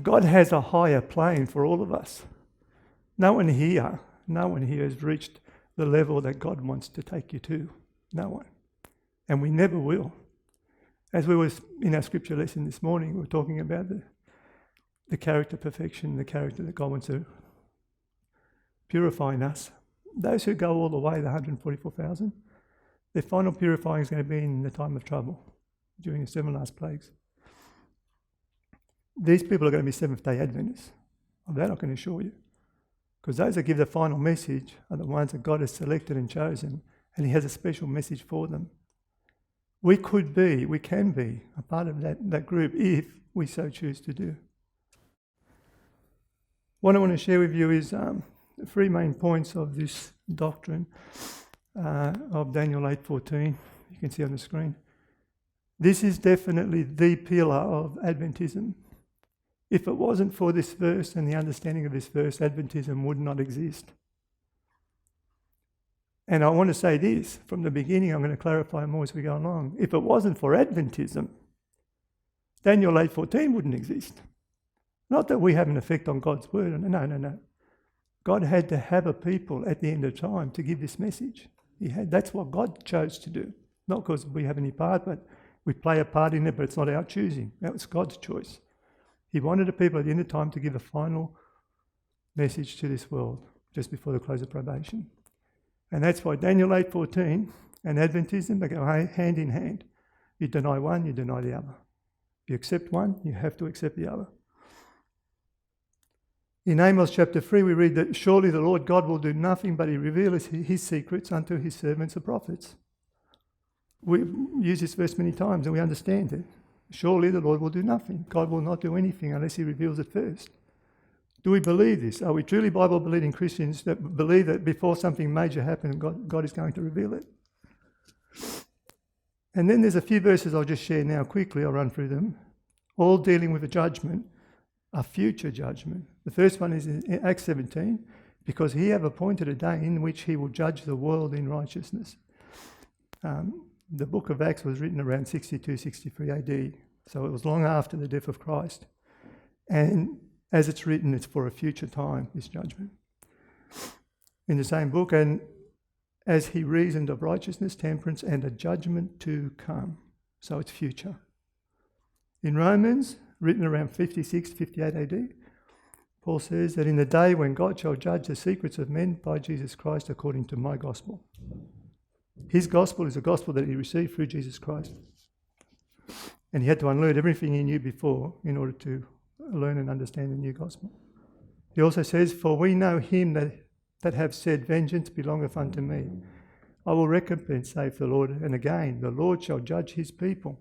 God has a higher plane for all of us. No one here has reached the level that God wants to take you to. No one. And we never will. As we were in our scripture lesson this morning, we were talking about the character perfection, the character that God wants to purify in us. Those who go all the way, the 144,000, their final purifying is going to be in the time of trouble, during the 7 last plagues. These people are going to be Seventh-day Adventists. Of that I can assure you. Because those that give the final message are the ones that God has selected and chosen, and He has a special message for them. We can be a part of that group if we so choose to do. What I want to share with you is the 3 main points of this doctrine of Daniel 8:14. You can see on the screen. This is definitely the pillar of Adventism. If it wasn't for this verse and the understanding of this verse, Adventism would not exist. And I want to say this, from the beginning, I'm going to clarify more as we go along. If it wasn't for Adventism, Daniel 8:14 wouldn't exist. Not that we have an effect on God's word. No. God had to have a people at the end of time to give this message. That's what God chose to do. Not because we have any part, but we play a part in it, but it's not our choosing. That was God's choice. He wanted a people at the end of time to give a final message to this world just before the close of probation. And that's why Daniel 8:14 and Adventism, they go hand in hand. You deny one, you deny the other. You accept one, you have to accept the other. In Amos chapter 3, we read that surely the Lord God will do nothing but He reveals His secrets unto His servants the prophets. We've used this verse many times and we understand it. Surely the Lord will do nothing. God will not do anything unless He reveals it first. Do we believe this? Are we truly Bible-believing Christians that believe that before something major happens, God is going to reveal it? And then there's a few verses I'll just share now quickly. I'll run through them. All dealing with a judgment, a future judgment. The first one is in Acts 17, because He have appointed a day in which He will judge the world in righteousness. The book of Acts was written around 62, 63 AD, so it was long after the death of Christ. And as it's written, it's for a future time, this judgment. In the same book, and as He reasoned of righteousness, temperance, and a judgment to come. So it's future. In Romans, written around 56, 58 AD, Paul says that in the day when God shall judge the secrets of men by Jesus Christ according to my gospel. His gospel is a gospel that He received through Jesus Christ. And He had to unlearn everything He knew before in order to learn and understand the new gospel. He also says, for we know Him that have said, vengeance belongeth unto me. I will recompense, saith the Lord. And again, the Lord shall judge His people.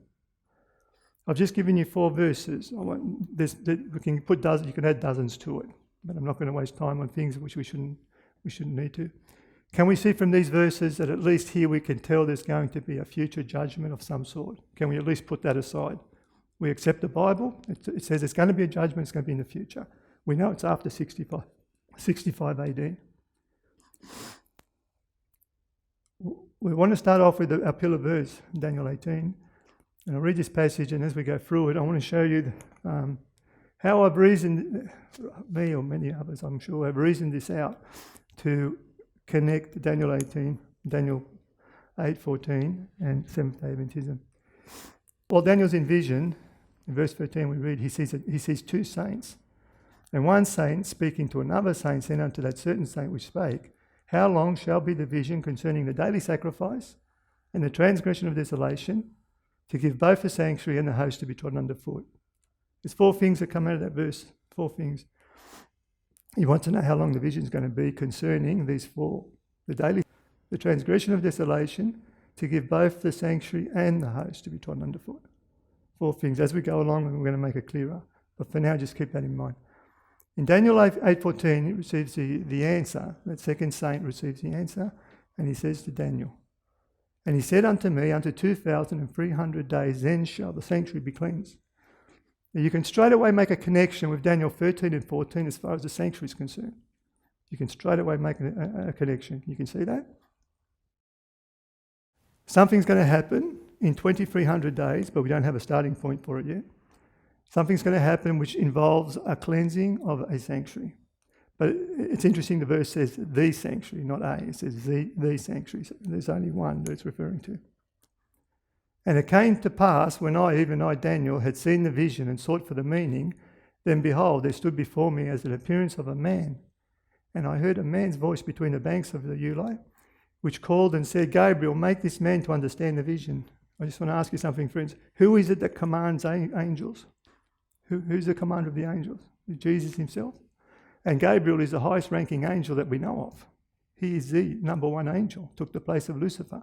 I've just given you 4 verses. You can add dozens to it, but I'm not going to waste time on things which we shouldn't need to. Can we see from these verses that at least here we can tell there's going to be a future judgment of some sort? Can we at least put that aside? We accept the Bible. It says there's going to be a judgment. It's going to be in the future. We know it's after 65 AD. We want to start off with our pillar verse, Daniel 18. And I'll read this passage, and as we go through it, I want to show you how I've reasoned, me or many others I'm sure, have reasoned this out to connect Daniel 8:14 and Seventh-day Adventism. While Daniel's in vision, in verse 13 we read, he sees 2 saints. And one saint speaking to another saint said unto that certain saint which spake, how long shall be the vision concerning the daily sacrifice and the transgression of desolation, to give both the sanctuary and the host to be trodden under foot? There's 4 things that come out of that verse, 4 things. You want to know how long the vision is going to be concerning these 4. The transgression of desolation, to give both the sanctuary and the host to be trodden underfoot. 4 things. As we go along, we're going to make it clearer. But for now, just keep that in mind. In Daniel 8:14, it receives the answer. That second saint receives the answer, and he says to Daniel, and he said unto me, unto 2,300 days, then shall the sanctuary be cleansed. Now you can straight away make a connection with Daniel 13 and 14 as far as the sanctuary is concerned. You can straight away make a connection. You can see that? Something's going to happen in 2,300 days, but we don't have a starting point for it yet. Something's going to happen which involves a cleansing of a sanctuary. But it's interesting, the verse says the sanctuary, not a. It says the sanctuary. So there's only one that it's referring to. And it came to pass, when even I, Daniel, had seen the vision and sought for the meaning, then behold, there stood before me as an appearance of a man. And I heard a man's voice between the banks of the Ulai, which called and said, Gabriel, make this man to understand the vision. I just want to ask you something, friends. Who is it that commands angels? Who's the commander of the angels? Jesus himself. And Gabriel is the highest ranking angel that we know of. He is the number one angel, took the place of Lucifer.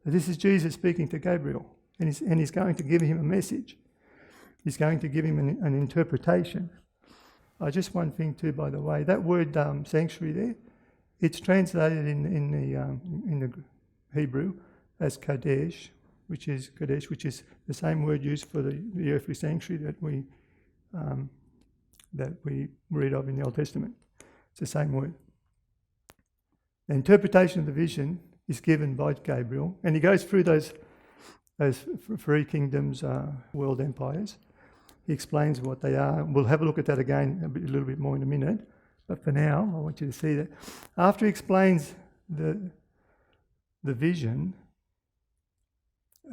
So this is Jesus speaking to Gabriel, and he's going to give him a message. He's going to give him an interpretation. Just one thing too, by the way, that word sanctuary there, it's translated in the Hebrew as Kadesh, which is the same word used for the earthly sanctuary that we read of in the Old Testament. It's the same word. The interpretation of the vision is given by Gabriel, and he goes through those three kingdoms, world empires. He explains what they are. We'll have a look at that again a little bit more in a minute, but for now, I want you to see that. After he explains the vision,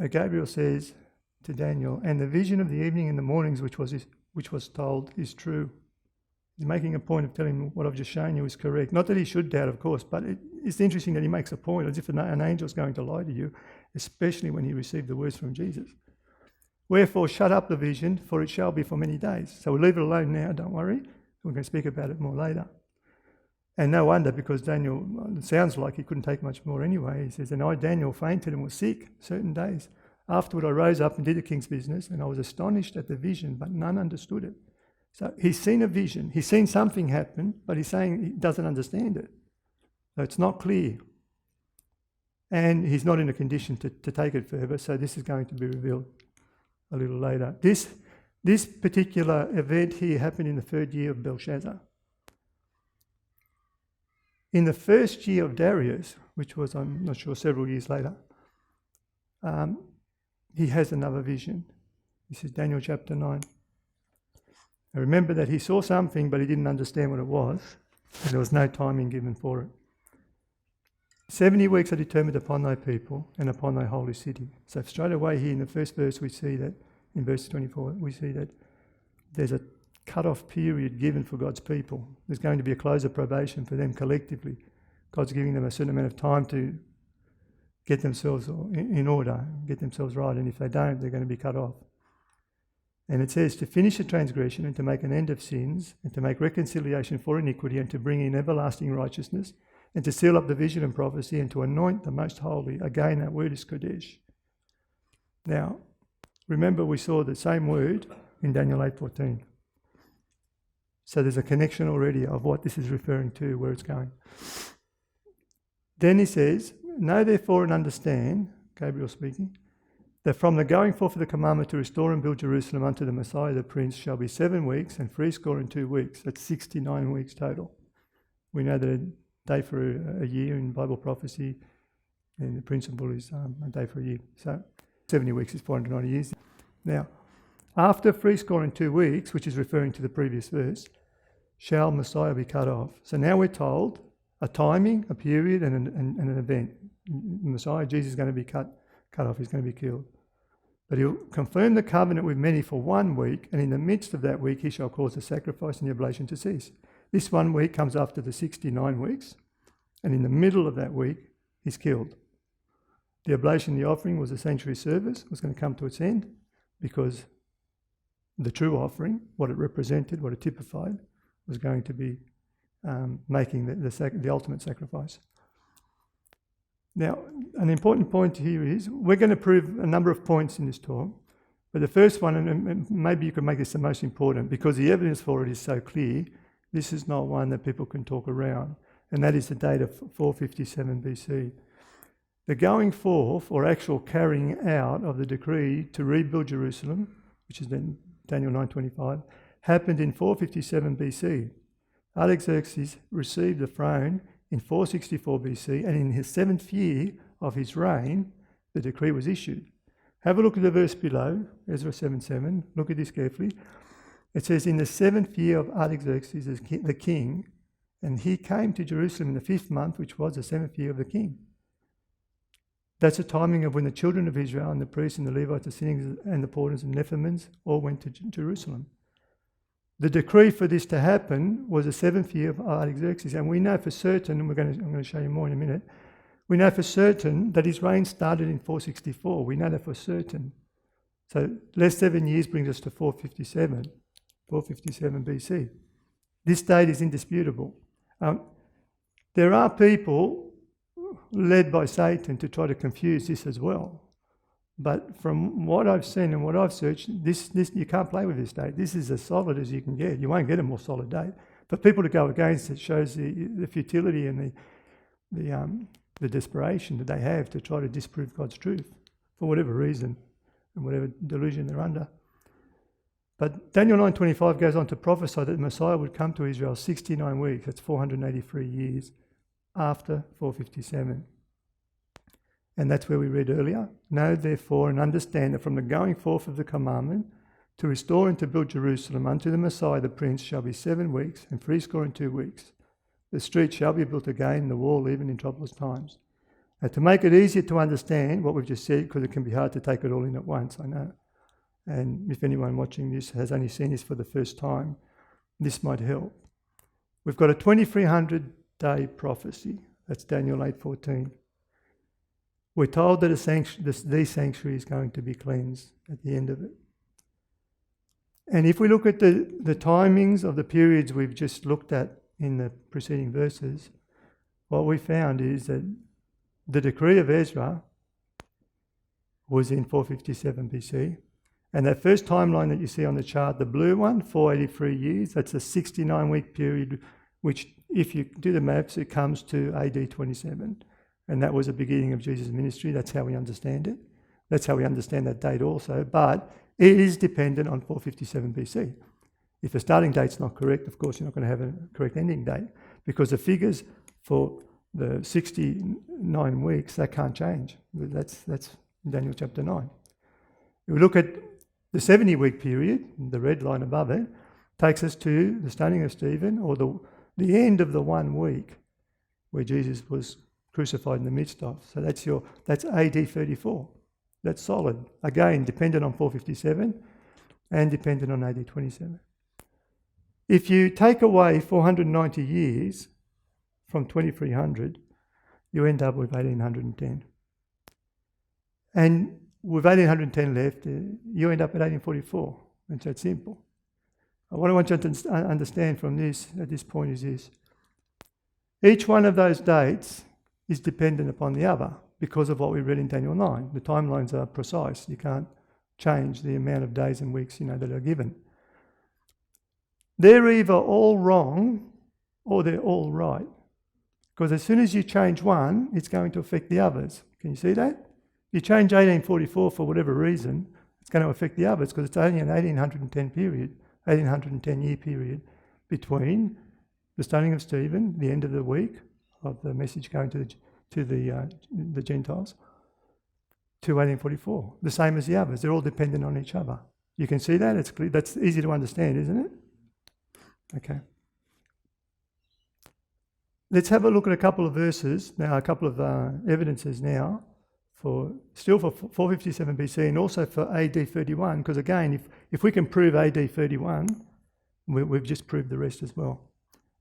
Gabriel says to Daniel, and the vision of the evening and the mornings which was told is true. He's making a point of telling him what I've just shown you is correct. Not that he should doubt, of course, but it's interesting that he makes a point as if an angel's going to lie to you, especially when he received the words from Jesus. Wherefore, shut up the vision, for it shall be for many days. So we'll leave it alone now, don't worry. We're going to speak about it more later. And no wonder, because Daniel, it sounds like he couldn't take much more anyway. He says, and I, Daniel, fainted and was sick certain days. Afterward I rose up and did the king's business, and I was astonished at the vision, but none understood it. So he's seen a vision, he's seen something happen, but he's saying he doesn't understand it. So it's not clear. And he's not in a condition to take it further, so this is going to be revealed a little later. This particular event here happened in the 3rd year of Belshazzar. In the 1st year of Darius, which was, I'm not sure, several years later, he has another vision. This is Daniel chapter 9. Now remember that he saw something, but he didn't understand what it was, and there was no timing given for it. 70 weeks are determined upon thy people and upon thy holy city. So straight away here in the first verse we see that, in verse 24, we see that there's a cut-off period given for God's people. There's going to be a close of probation for them collectively. God's giving them a certain amount of time to get themselves in order, get themselves right, and if they don't, they're going to be cut off. And it says to finish the transgression and to make an end of sins and to make reconciliation for iniquity and to bring in everlasting righteousness and to seal up the vision and prophecy and to anoint the most holy. Again, that word is Kodesh. Now, remember we saw the same word in Daniel 8:14. So there's a connection already of what this is referring to, where it's going. Then he says, know therefore and understand, Gabriel speaking, that from the going forth of the commandment to restore and build Jerusalem unto the Messiah the Prince shall be 7 weeks and 62 weeks. That's 69 weeks total. We know that a day for a year in Bible prophecy, and the principle is a day for a year. So 70 weeks is 490 years. Now, after 62 weeks, which is referring to the previous verse, shall Messiah be cut off. So now we're told a timing, a period, and an event. Messiah, Jesus, is going to be cut off. He's going to be killed. But he'll confirm the covenant with many for 1 week, and in the midst of that week he shall cause the sacrifice and the oblation to cease. This 1 week comes after the 69 weeks, and in the middle of that week he's killed. The oblation, the offering, was a sanctuary service, was going to come to its end, because the true offering, what it represented, what it typified, was going to be making the ultimate sacrifice. Now, an important point here is, we're going to prove a number of points in this talk, but the first one, and maybe you could make this the most important, because the evidence for it is so clear, this is not one that people can talk around, and that is the date of 457 BC. The going forth, or actual carrying out of the decree to rebuild Jerusalem, which is then Daniel 9:25, happened in 457 BC. Artaxerxes received the throne in 464 BC, and in his 7th year of his reign, the decree was issued. Have a look at the verse below, Ezra 7:7. Look at this carefully. It says, in the 7th year of Artaxerxes the king, and he came to Jerusalem in the 5th month, which was the 7th year of the king. That's the timing of when the children of Israel and the priests and the Levites, the singers and the porters and Nephimims all went to Jerusalem. The decree for this to happen was the 7th year of Artaxerxes, and we know for certain, and I'm going to show you more in a minute, we know for certain that his reign started in 464. We know that for certain. So less 7 years brings us to 457 BC. This date is indisputable. There are people led by Satan to try to confuse this as well. But from what I've seen and what I've searched, this you can't play with this date. This is as solid as you can get. You won't get a more solid date. For people to go against it shows the futility and the desperation that they have to try to disprove God's truth for whatever reason and whatever delusion they're under. But Daniel 9:25 goes on to prophesy that the Messiah would come to Israel 69 weeks, that's 483 years, after 457. And that's where we read earlier. Know therefore and understand that from the going forth of the commandment to restore and to build Jerusalem unto the Messiah the Prince shall be 7 weeks and 62 weeks. The street shall be built again, the wall even in troublous times. Now, to make it easier to understand what we've just said, because it can be hard to take it all in at once, I know. And if anyone watching this has only seen this for the first time, this might help. We've got a 2300-day prophecy. That's Daniel 8:14. We're told that the sanctuary is going to be cleansed at the end of it. And if we look at the timings of the periods we've just looked at in the preceding verses, what we found is that the decree of Ezra was in 457 BC. And that first timeline that you see on the chart, the blue one, 483 years, that's a 69-week period, which if you do the maths, it comes to AD 27. And that was the beginning of Jesus' ministry. That's how we understand it. That's how we understand that date also. But it is dependent on 457 BC. If the starting date's not correct, of course, you're not going to have a correct ending date, because the figures for the 69 weeks, that can't change. That's Daniel chapter 9. If we look at the 70-week period, the red line above it, takes us to the stoning of Stephen, or the end of the 1 week where Jesus was crucified in the midst of. So that's AD 34. That's solid. Again, dependent on 457 and dependent on AD 27. If you take away 490 years from 2300, you end up with 1810. And with 1810 left, you end up at 1844. It's that simple. What I want you to understand from this at this point is this. Each one of those dates is dependent upon the other because of what we read in Daniel 9. The timelines are precise. You can't change the amount of days and weeks that are given. They're either all wrong or they're all right. Because as soon as you change one, it's going to affect the others. Can you see that? You change 1844 for whatever reason, it's going to affect the others because it's only an 1810-year period between the stoning of Stephen, the end of the week of the message going to the Gentiles, to 1844. The same as the others. They're all dependent on each other. You can see that? It's clear. That's easy to understand, isn't it? Okay. Let's have a look at a couple of verses now, a couple of evidences now, for 457 BC and also for AD 31, because again, if we can prove AD 31, we've just proved the rest as well.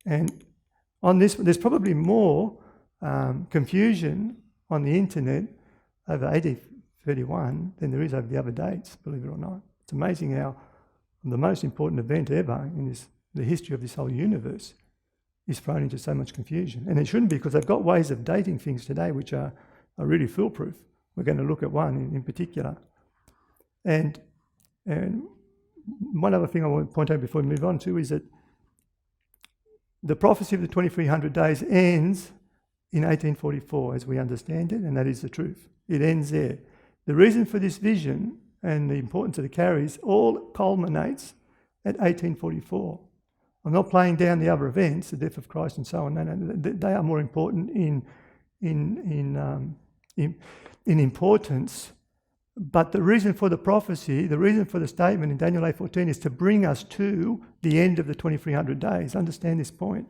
And on this, there's probably more confusion on the internet over AD 31 than there is over the other dates, believe it or not. It's amazing how the most important event ever in the history of this whole universe is thrown into so much confusion. And it shouldn't be, because they've got ways of dating things today which are really foolproof. We're going to look at one in particular. And one other thing I want to point out before we move on to is that the prophecy of the 2300 days ends in 1844 as we understand it, and that is the truth. It ends there. The reason for this vision and the importance that it carries all culminates at 1844. I'm not playing down the other events, the death of Christ and so on. No, they are more important in importance But the reason for the prophecy, the reason for the statement in Daniel 8:14 is to bring us to the end of the 2300 days. Understand this point.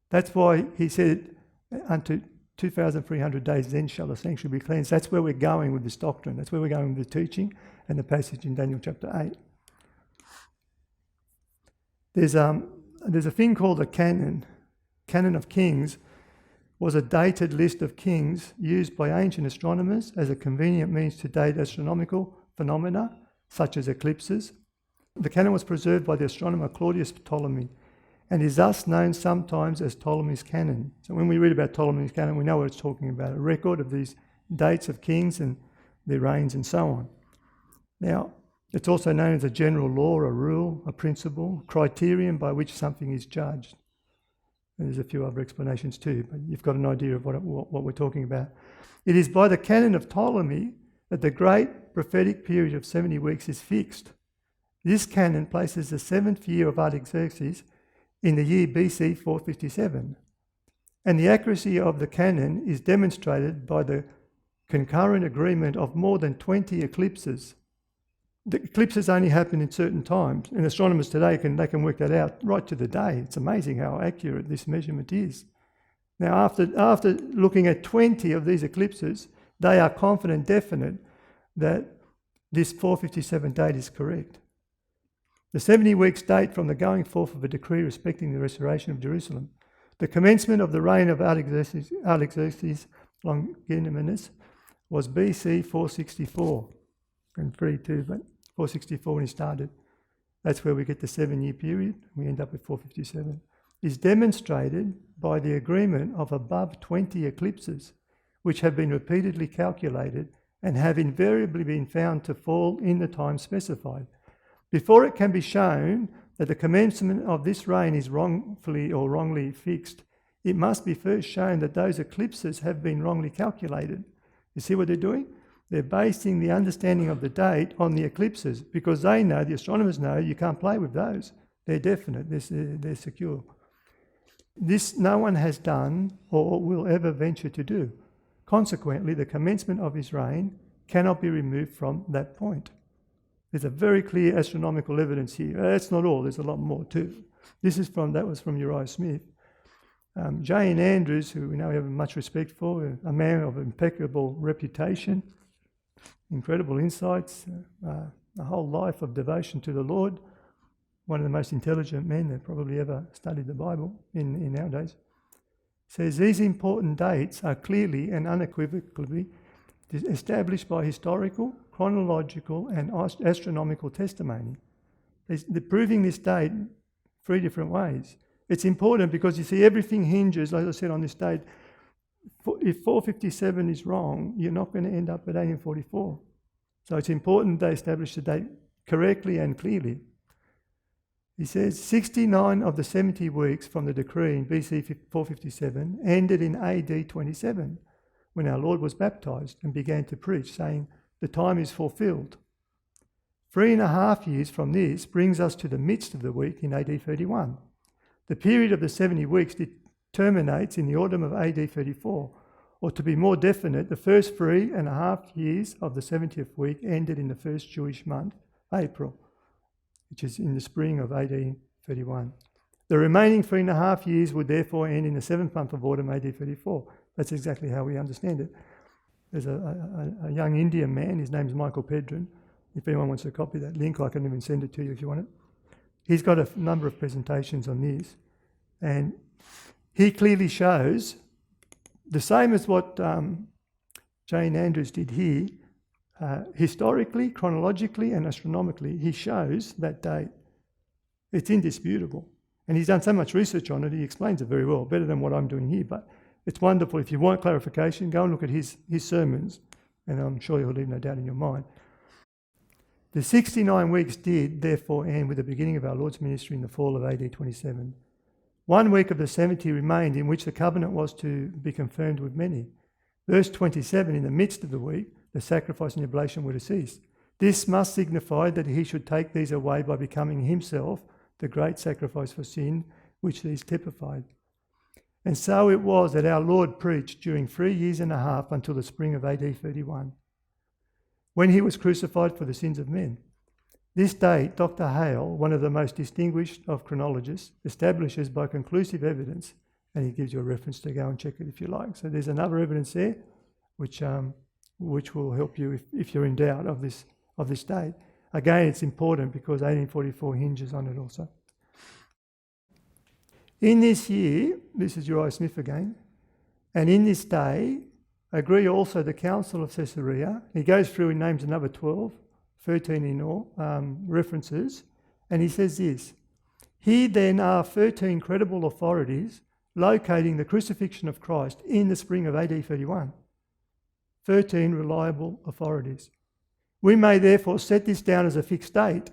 That's why he said, unto 2,300 days, then shall the sanctuary be cleansed. That's where we're going with this doctrine. That's where we're going with the teaching and the passage in Daniel chapter 8. There's a thing called a canon. Canon of Kings was a dated list of kings used by ancient astronomers as a convenient means to date astronomical phenomena, such as eclipses. The canon was preserved by the astronomer Claudius Ptolemy and is thus known sometimes as Ptolemy's canon. So when we read about Ptolemy's canon, we know what it's talking about, a record of these dates of kings and their reigns and so on. Now, it's also known as a general law, a rule, a principle, criterion by which something is judged. And there's a few other explanations too, but you've got an idea of what we're talking about. It is by the canon of Ptolemy that the great prophetic period of 70 weeks is fixed. This canon places the 7th year of Artaxerxes in the year BC 457. And the accuracy of the canon is demonstrated by the concurrent agreement of more than 20 eclipses. The eclipses only happen in certain times, and astronomers today can work that out right to the day. It's amazing how accurate this measurement is. Now, after looking at 20 of these eclipses, they are confident, definite, that this 457 date is correct. The 70 weeks date from the going forth of a decree respecting the restoration of Jerusalem. The commencement of the reign of Artaxerxes Longimanus was BC 464, and 3 but 464 when he started. That's where we get the 7-year period. We end up with 457. Is demonstrated by the agreement of above 20 eclipses, which have been repeatedly calculated and have invariably been found to fall in the time specified. Before it can be shown that the commencement of this reign is wrongfully or wrongly fixed, it must be first shown that those eclipses have been wrongly calculated. You see what they're doing? They're basing the understanding of the date on the eclipses because they know, the astronomers know, you can't play with those. They're definite, they're secure. This no one has done or will ever venture to do. Consequently, the commencement of his reign cannot be removed from that point. There's a very clear astronomical evidence here. That's not all, there's a lot more too. That was from Uriah Smith. Jane Andrews, who we know we have much respect for, a man of impeccable reputation, incredible insights, a whole life of devotion to the Lord, one of the most intelligent men that probably ever studied the Bible in nowadays, says these important dates are clearly and unequivocally established by historical, chronological and astronomical testimony. They're proving this date 3 different ways. It's important because you see everything hinges, as I said, on this date. If 457 is wrong, you're not going to end up at 1844. So it's important they establish the date correctly and clearly. He says 69 of the 70 weeks from the decree in BC 457 ended in AD 27, when our Lord was baptized and began to preach, saying, "The time is fulfilled." 3.5 years from this brings us to the midst of the week in AD 31. The period of the 70 weeks terminates in the autumn of AD 34, or to be more definite, the first 3.5 years of the 70th week ended in the first Jewish month, April, which is in the spring of AD 31. The remaining 3.5 years would therefore end in the 7th month of autumn, AD 34. That's exactly how we understand it. There's a young Indian man, his name's Michael Pedron. If anyone wants to copy that link, I can even send it to you if you want it. He's got a number of presentations on this, and he clearly shows, the same as what Jane Andrews did here, historically, chronologically and astronomically, he shows that date. It's indisputable. And he's done so much research on it, he explains it very well, better than what I'm doing here. But it's wonderful. If you want clarification, go and look at his sermons, and I'm sure you'll leave no doubt in your mind. The 69 weeks did, therefore, end with the beginning of our Lord's ministry in the fall of AD 27. 1 week of the 70 remained in which the covenant was to be confirmed with many. Verse 27, in the midst of the week, the sacrifice and oblation were to cease. This must signify that he should take these away by becoming himself the great sacrifice for sin, which these typified. And so it was that our Lord preached during 3.5 years until the spring of AD 31. when he was crucified for the sins of men. This date, Dr. Hale, one of the most distinguished of chronologists, establishes by conclusive evidence, and he gives you a reference to go and check it if you like. So there's another evidence there which will help you if you're in doubt of this date. Again, it's important because 1844 hinges on it also. In this year, this is Uriah Smith again, and in this day, agree also the Council of Caesarea. He goes through and names another 12, 13 in all, references, and he says this: here then are 13 credible authorities locating the crucifixion of Christ in the spring of AD 31. 13 reliable authorities. We may therefore set this down as a fixed date,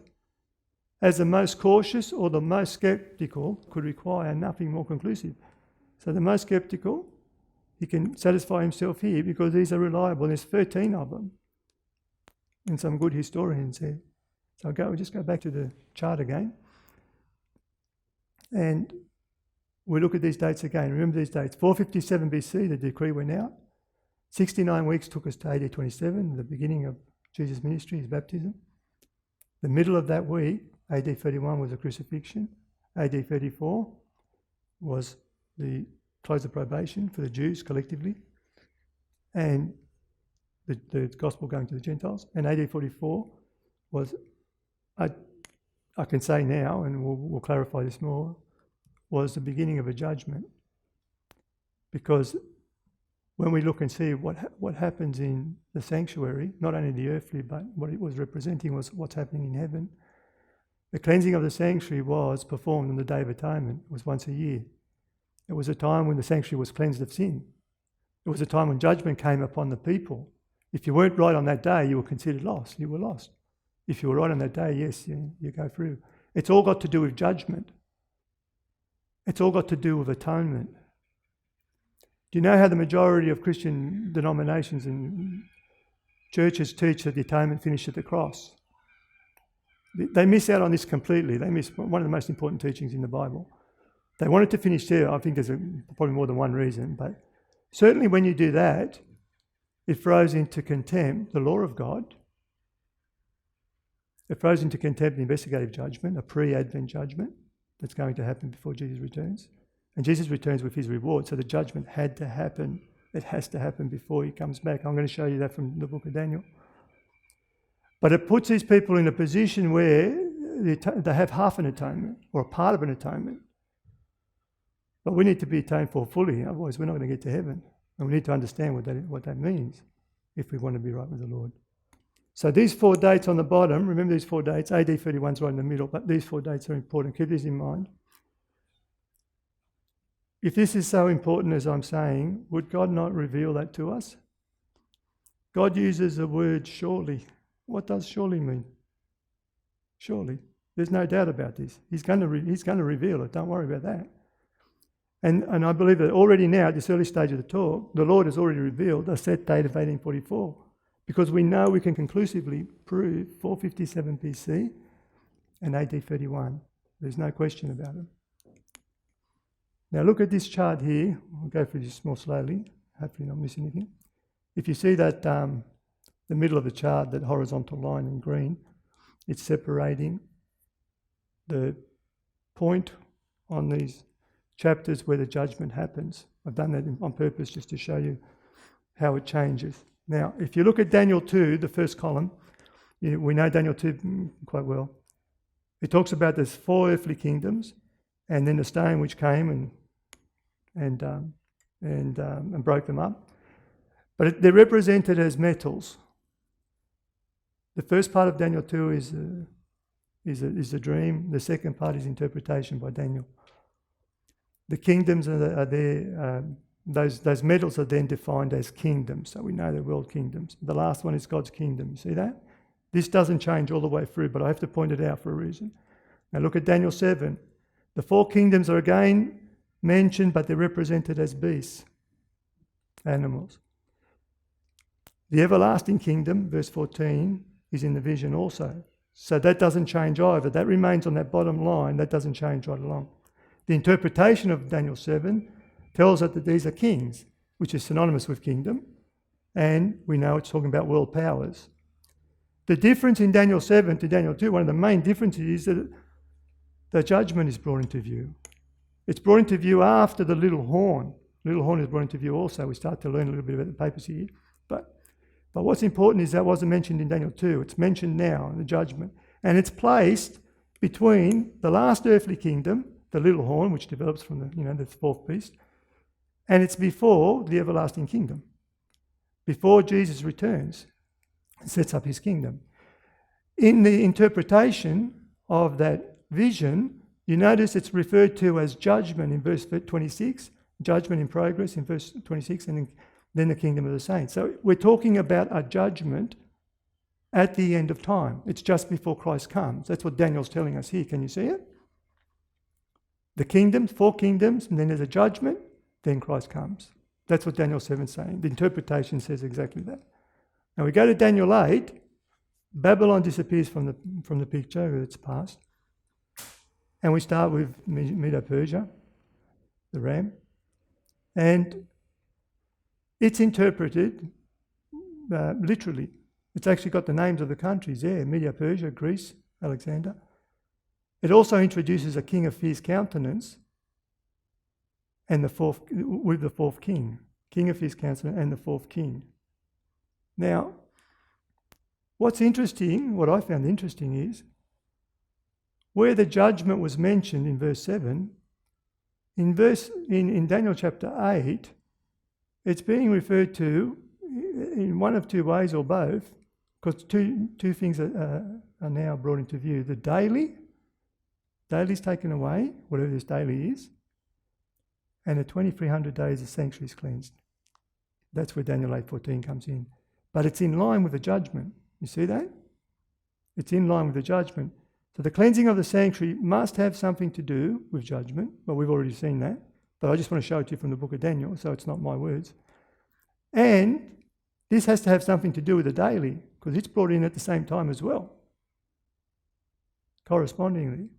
as the most cautious or the most sceptical could require nothing more conclusive. So the most sceptical, he can satisfy himself here because these are reliable. There's 13 of them. And some good historians here. So we'll just go back to the chart again. And we look at these dates again. Remember these dates. 457 BC, the decree went out. 69 weeks took us to AD 27, the beginning of Jesus' ministry, his baptism. The middle of that week, AD 31 was the crucifixion. AD 34 was the close of probation for the Jews collectively, and the gospel going to the Gentiles. And AD 44 was, I can say now, and we'll clarify this more, was the beginning of a judgment. Because when we look and see what happens in the sanctuary, not only the earthly, but what it was representing was what's happening in heaven. The cleansing of the sanctuary was performed on the Day of Atonement. It was once a year. It was a time when the sanctuary was cleansed of sin. It was a time when judgment came upon the people. If you weren't right on that day, you were considered lost. You were lost. If you were right on that day, yes, you go through. It's all got to do with judgment. It's all got to do with atonement. Do you know how the majority of Christian denominations and churches teach that the atonement finished at the cross? They miss out on this completely. They miss one of the most important teachings in the Bible. They want it to finish there. I think there's probably more than one reason, but certainly when you do that, it throws into contempt the law of God. It throws into contempt the investigative judgment, a pre-Advent judgment that's going to happen before Jesus returns. And Jesus returns with his reward, so the judgment had to happen. It has to happen before he comes back. I'm going to show you that from the book of Daniel. But it puts these people in a position where they have half an atonement or a part of an atonement. But we need to be atoned for fully, otherwise we're not going to get to heaven. And we need to understand what that means if we want to be right with the Lord. So these 4 dates on the bottom, remember these 4 dates, AD 31's right in the middle, but these 4 dates are important. Keep these in mind. If this is so important as I'm saying, would God not reveal that to us? God uses the word surely. What does surely mean? Surely. There's no doubt about this. He's going to reveal it. Don't worry about that. And I believe that already now, at this early stage of the talk, the Lord has already revealed a set date of 1844, because we know we can conclusively prove 457 BC and AD 31. There's no question about it. Now look at this chart here. I'll go through this more slowly, hopefully not miss anything. If you see that the middle of the chart, that horizontal line in green, it's separating the point on these chapters where the judgment happens. I've done that on purpose just to show you how it changes. Now, if you look at Daniel 2, the first column, we know Daniel 2 quite well. It talks about there's 4 earthly kingdoms, and then the stone which came and broke them up. But they're represented as metals. The first part of Daniel 2 is a dream. The second part is interpretation by Daniel. The kingdoms are there. Those metals are then defined as kingdoms, so we know they're world kingdoms. The last one is God's kingdom. You see that? This doesn't change all the way through, but I have to point it out for a reason. Now look at Daniel 7. The 4 kingdoms are again mentioned, but they're represented as beasts, animals. The everlasting kingdom, verse 14, is in the vision also. So that doesn't change either. That remains on that bottom line. That doesn't change right along. The interpretation of Daniel 7 tells us that these are kings, which is synonymous with kingdom, and we know it's talking about world powers. The difference in Daniel 7 to Daniel 2, one of the main differences is that the judgment is brought into view. It's brought into view after the little horn. Little horn is brought into view also. We start to learn a little bit about the papacy here. But what's important is that wasn't mentioned in Daniel 2. It's mentioned now in the judgment. And it's placed between the last earthly kingdom, the little horn, which develops from the fourth beast, and it's before the everlasting kingdom. Before Jesus returns and sets up his kingdom. In the interpretation of that vision, you notice it's referred to as judgment in verse 26, judgment in progress in verse 26, and then the kingdom of the saints. So we're talking about a judgment at the end of time. It's just before Christ comes. That's what Daniel's telling us here. Can you see it? The kingdoms, 4 kingdoms, and then there's a judgment, then Christ comes. That's what Daniel 7 is saying. The interpretation says exactly that. Now we go to Daniel 8. Babylon disappears from the picture, it's past. And we start with Medo-Persia, the ram. And it's interpreted literally. It's actually got the names of the countries there, Medo-Persia, Greece, Alexander. It also introduces a king of fierce countenance and the fourth king. King of fierce countenance and the fourth king. Now, what's interesting, what I found interesting is, where the judgment was mentioned in verse 7, in Daniel chapter 8, it's being referred to in one of two ways or both, because two things are now brought into view. The daily's taken away, whatever this daily is, and the 2300 days the sanctuary is cleansed. That's where Daniel 8:14 comes in. But it's in line with the judgment. You see that? It's in line with the judgment. So the cleansing of the sanctuary must have something to do with judgment. Well, we've already seen that. But I just want to show it to you from the book of Daniel, so it's not my words. And this has to have something to do with the daily, because it's brought in at the same time as well, correspondingly.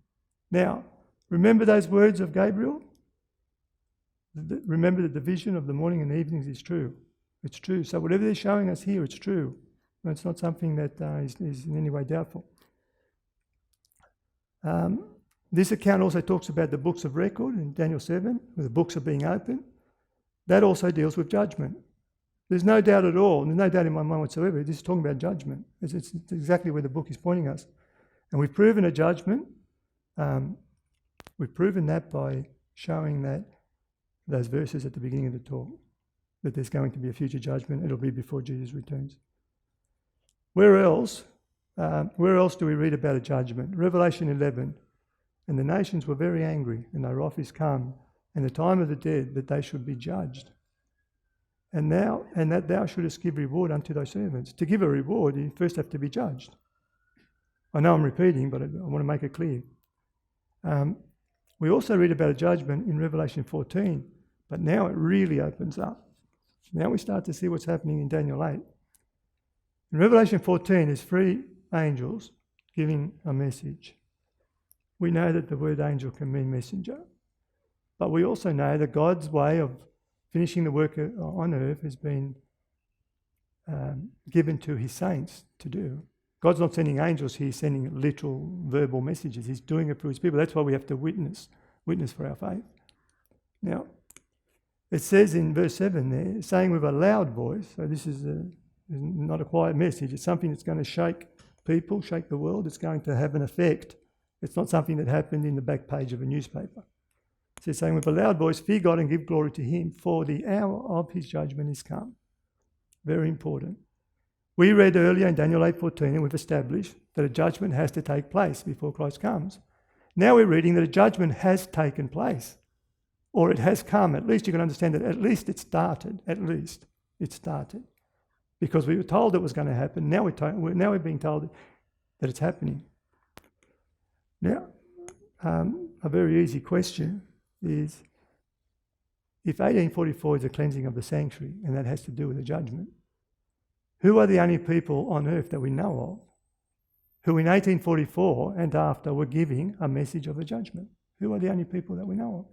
Now, remember those words of Gabriel? Remember that the vision of the morning and evenings is true. It's true. So whatever they're showing us here, it's true. It's not something that is in any way doubtful. This account also talks about the books of record in Daniel 7, where the books are being opened. That also deals with judgment. There's no doubt at all, there's no doubt in my mind whatsoever, this is talking about judgment. It's exactly where the book is pointing us. And we've proven a judgment. We've proven that by showing that those verses at the beginning of the talk, that there's going to be a future judgment. It'll be before Jesus returns. Where else do we read about a judgment? Revelation 11. And the nations were very angry, and their wrath is come, and the time of the dead, that they should be judged. And that thou shouldest give reward unto thy servants. To give a reward, you first have to be judged. I know I'm repeating, but I want to make it clear. We also read about a judgment in Revelation 14, but now it really opens up. Now we start to see what's happening in Daniel 8. In Revelation 14, there's 3 angels giving a message. We know that the word angel can mean messenger, but we also know that God's way of finishing the work on earth has been given to his saints to do. God's not sending angels here, he's sending literal verbal messages. He's doing it for his people. That's why we have to witness for our faith. Now, it says in verse 7 there, saying with a loud voice, so this is not a quiet message, it's something that's going to shake people, shake the world, it's going to have an effect. It's not something that happened in the back page of a newspaper. It says, saying with a loud voice, fear God and give glory to him, for the hour of his judgment is come. Very important. We read earlier in Daniel 8:14, and we've established that a judgment has to take place before Christ comes. Now we're reading that a judgment has taken place, or it has come. At least you can understand that at least it started. At least it started. Because we were told it was going to happen. Now we're being told that it's happening. Now, a very easy question is, if 1844 is a cleansing of the sanctuary, and that has to do with the judgment, who are the only people on earth that we know of who in 1844 and after were giving a message of the judgment? Who are the only people that we know of?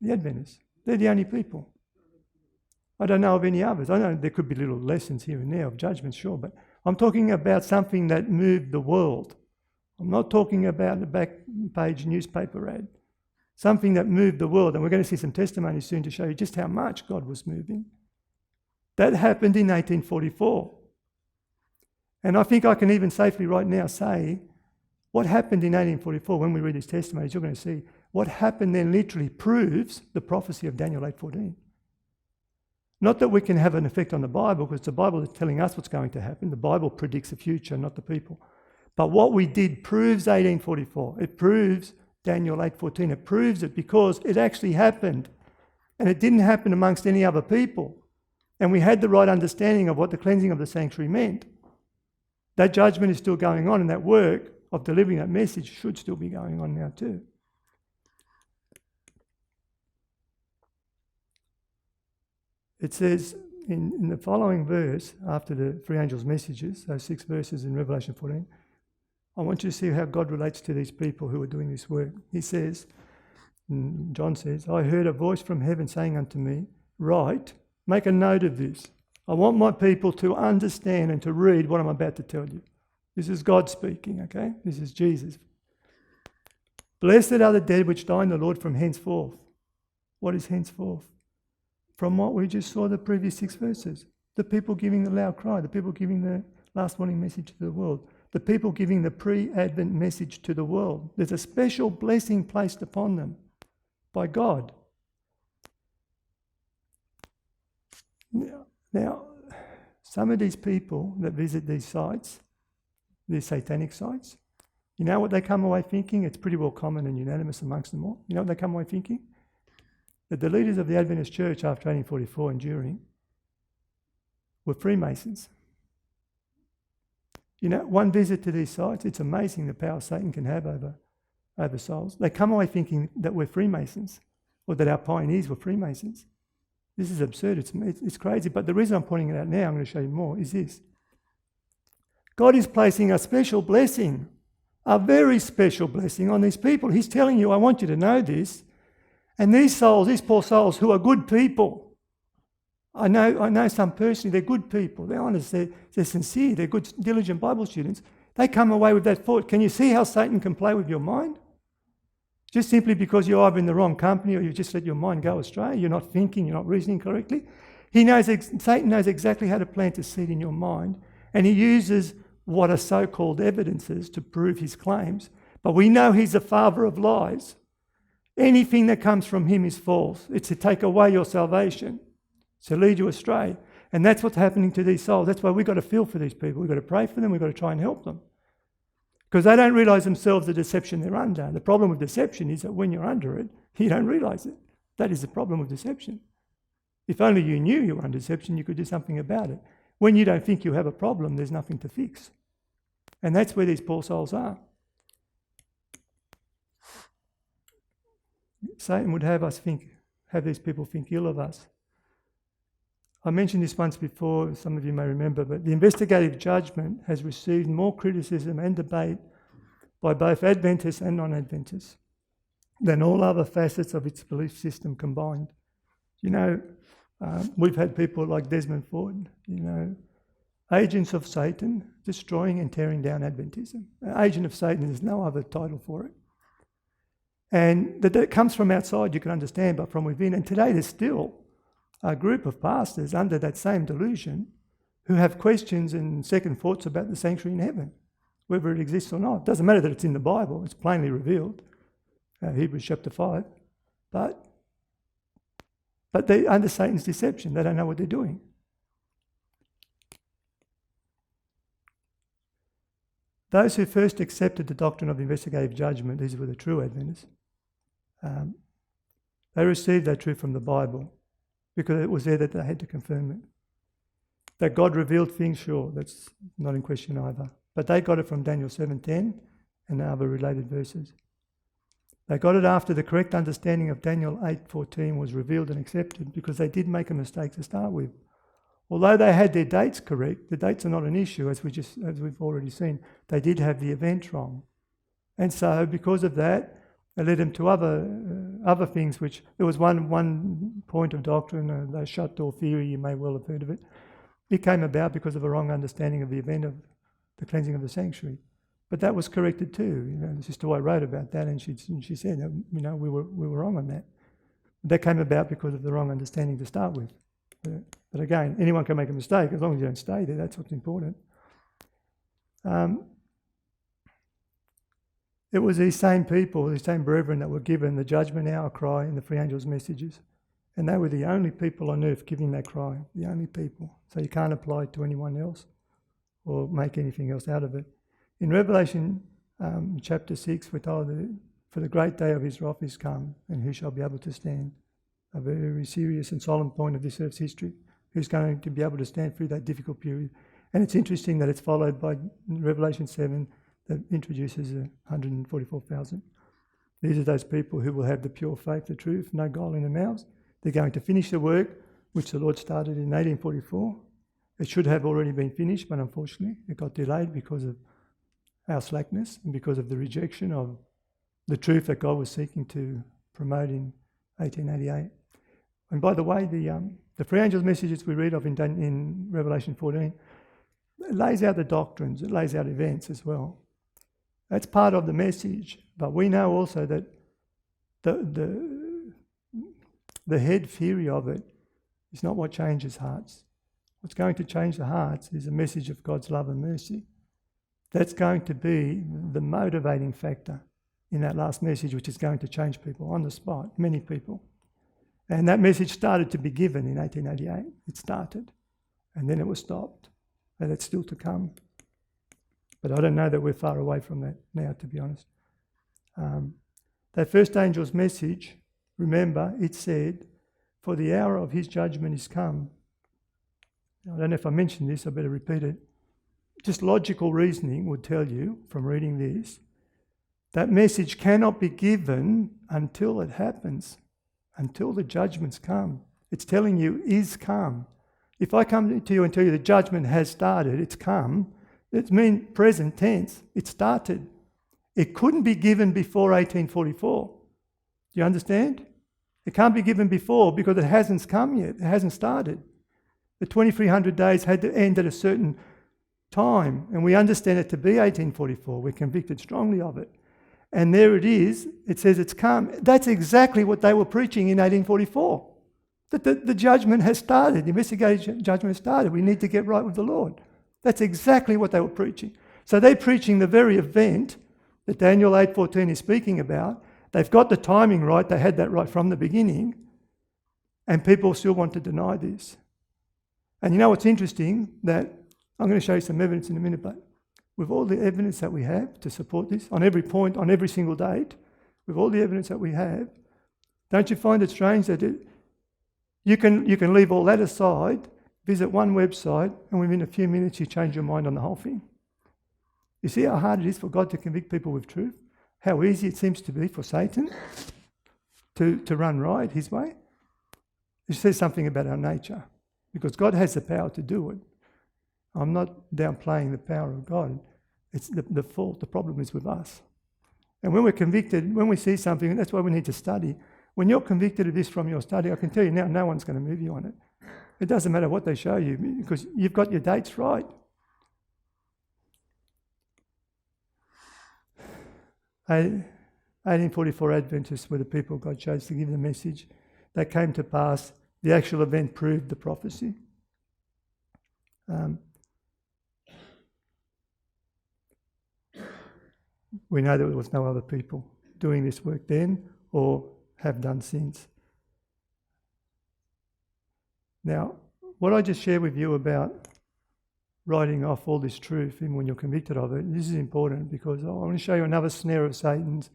The Adventists. They're the only people. I don't know of any others. I know there could be little lessons here and there of judgment, sure, but I'm talking about something that moved the world. I'm not talking about the back page newspaper ad. Something that moved the world. And we're going to see some testimonies soon to show you just how much God was moving. That happened in 1844. And I think I can even safely right now say what happened in 1844, when we read his testimonies, you're going to see what happened then literally proves the prophecy of Daniel 8:14. Not that we can have an effect on the Bible, because the Bible is telling us what's going to happen. The Bible predicts the future, not the people. But what we did proves 1844. It proves Daniel 8:14. It proves it because it actually happened. And it didn't happen amongst any other people. And we had the right understanding of what the cleansing of the sanctuary meant. That judgment is still going on, and that work of delivering that message should still be going on now too. It says in the following verse, after the three angels' messages, those 6 verses in Revelation 14, I want you to see how God relates to these people who are doing this work. He says, John says, I heard a voice from heaven saying unto me, write, make a note of this. I want my people to understand and to read what I'm about to tell you. This is God speaking, okay? This is Jesus. Blessed are the dead which die in the Lord from henceforth. What is henceforth? From what we just saw the previous 6 verses. The people giving the loud cry, the people giving the last warning message to the world, the people giving the pre-Advent message to the world. There's a special blessing placed upon them by God. Now, some of these people that visit these sites, these satanic sites, you know what they come away thinking? It's pretty well common and unanimous amongst them all. You know what they come away thinking? That the leaders of the Adventist church after 1844 and during were Freemasons. You know, one visit to these sites, it's amazing the power Satan can have over souls. They come away thinking that we're Freemasons, or that our pioneers were Freemasons. This is absurd, it's crazy, but the reason I'm pointing it out now, I'm going to show you more, is this. God is placing a special blessing, a very special blessing on these people. He's telling you, I want you to know this. And these souls, these poor souls who are good people, I know some personally, they're good people, they're honest, they're sincere, they're good, diligent Bible students. They come away with that thought. Can you see how Satan can play with your mind? Just simply because you're either in the wrong company or you've just let your mind go astray, you're not thinking, you're not reasoning correctly. Satan knows exactly how to plant a seed in your mind, and he uses what are so-called evidences to prove his claims. But we know he's the father of lies. Anything that comes from him is false. It's to take away your salvation, to lead you astray. And that's what's happening to these souls. That's why we've got to feel for these people. We've got to pray for them. We've got to try and help them. Because they don't realise themselves the deception they're under. The problem with deception is that when you're under it, you don't realise it. That is the problem with deception. If only you knew you were under deception, you could do something about it. When you don't think you have a problem, there's nothing to fix. And that's where these poor souls are. Satan would have these people think ill of us. I mentioned this once before, some of you may remember, but the investigative judgment has received more criticism and debate by both Adventists and non-Adventists than all other facets of its belief system combined. You know, we've had people like Desmond Ford, you know, agents of Satan, destroying and tearing down Adventism. An agent of Satan, there's no other title for it. And that comes from outside, you can understand, but from within. And today there's still a group of pastors under that same delusion who have questions and second thoughts about the sanctuary in heaven, whether it exists or not. It doesn't matter that it's in the Bible, it's plainly revealed, Hebrews chapter 5. But they're under Satan's deception. They don't know what they're doing. Those who first accepted the doctrine of investigative judgment, these were the true Adventists, they received that truth from the Bible because it was there that they had to confirm it. That God revealed things, sure, that's not in question either. But they got it from Daniel 7:10 and other related verses. They got it after the correct understanding of Daniel 8:14 was revealed and accepted, because they did make a mistake to start with. Although they had their dates correct, the dates are not an issue, as we've already seen. They did have the event wrong. And so because of that, it led them to other things, which there was one point of doctrine, the shut door theory, you may well have heard of it, It came about because of a wrong understanding of the event of the cleansing of the sanctuary. But that was corrected too. The sister I wrote about that, and she said, we were wrong on that. That came about because of the wrong understanding to start with. But again, anyone can make a mistake as long as you don't stay there. That's what's important. It was these same people, these same brethren that were given the judgment hour cry and the three angels' messages. And they were the only people on earth giving that cry, the only people. So you can't apply it to anyone else or make anything else out of it. In Revelation chapter 6, we're told that for the great day of his wrath is come, and who shall be able to stand? A very serious and solemn point of this earth's history. Who's going to be able to stand through that difficult period? And it's interesting that it's followed by Revelation 7 that introduces 144,000. These are those people who will have the pure faith, the truth, no guile in their mouths. They're going to finish the work which the Lord started in 1844. It should have already been finished, but unfortunately it got delayed because of our slackness and because of the rejection of the truth that God was seeking to promote in 1888. And by the way, the three angels' messages we read of in Revelation 14, it lays out the doctrines, it lays out events as well. That's part of the message, but we know also that the head theory of it is not what changes hearts. What's going to change the hearts is a message of God's love and mercy. That's going to be the motivating factor in that last message, which is going to change people on the spot, many people. And that message started to be given in 1888. It started, and then it was stopped, and it's still to come. But I don't know that we're far away from that now, to be honest. That first angel's message, remember, it said, for the hour of his judgment is come. I don't know if I mentioned this, I better repeat it. Just logical reasoning would tell you, from reading this, that message cannot be given until it happens, until the judgments come. It's telling you, is come. If I come to you and tell you the judgment has started, it's come, it means present tense, it started. It couldn't be given before 1844. Do you understand? It can't be given before because it hasn't come yet, it hasn't started. The 2300 days had to end at a certain time, and we understand it to be 1844. We're convicted strongly of it. And there it is, it says it's come. That's exactly what they were preaching in 1844. That the judgment has started, the investigative judgment has started. We need to get right with the Lord. That's exactly what they were preaching. So they're preaching the very event that Daniel 8:14 is speaking about. They've got the timing right, they had that right from the beginning, and people still want to deny this. And you know what's interesting? That I'm going to show you some evidence in a minute, but with all the evidence that we have to support this, on every point, on every single date, with all the evidence that we have, don't you find it strange that you can leave all that aside, visit one website, and within a few minutes you change your mind on the whole thing? You see how hard it is for God to convict people with truth? How easy it seems to be for Satan to run right his way? It says something about our nature, because God has the power to do it. I'm not downplaying the power of God. It's the fault, the problem is with us. And when we're convicted, when we see something, that's why we need to study. When you're convicted of this from your study, I can tell you now, no one's going to move you on it. It doesn't matter what they show you, because you've got your dates right. 1844 Adventists were the people God chose to give the message. That came to pass. The actual event proved the prophecy. We know there was no other people doing this work then or have done since. Now, what I just shared with you about writing off all this truth, even when you're convicted of it, this is important because I want to show you another snare of Satan's.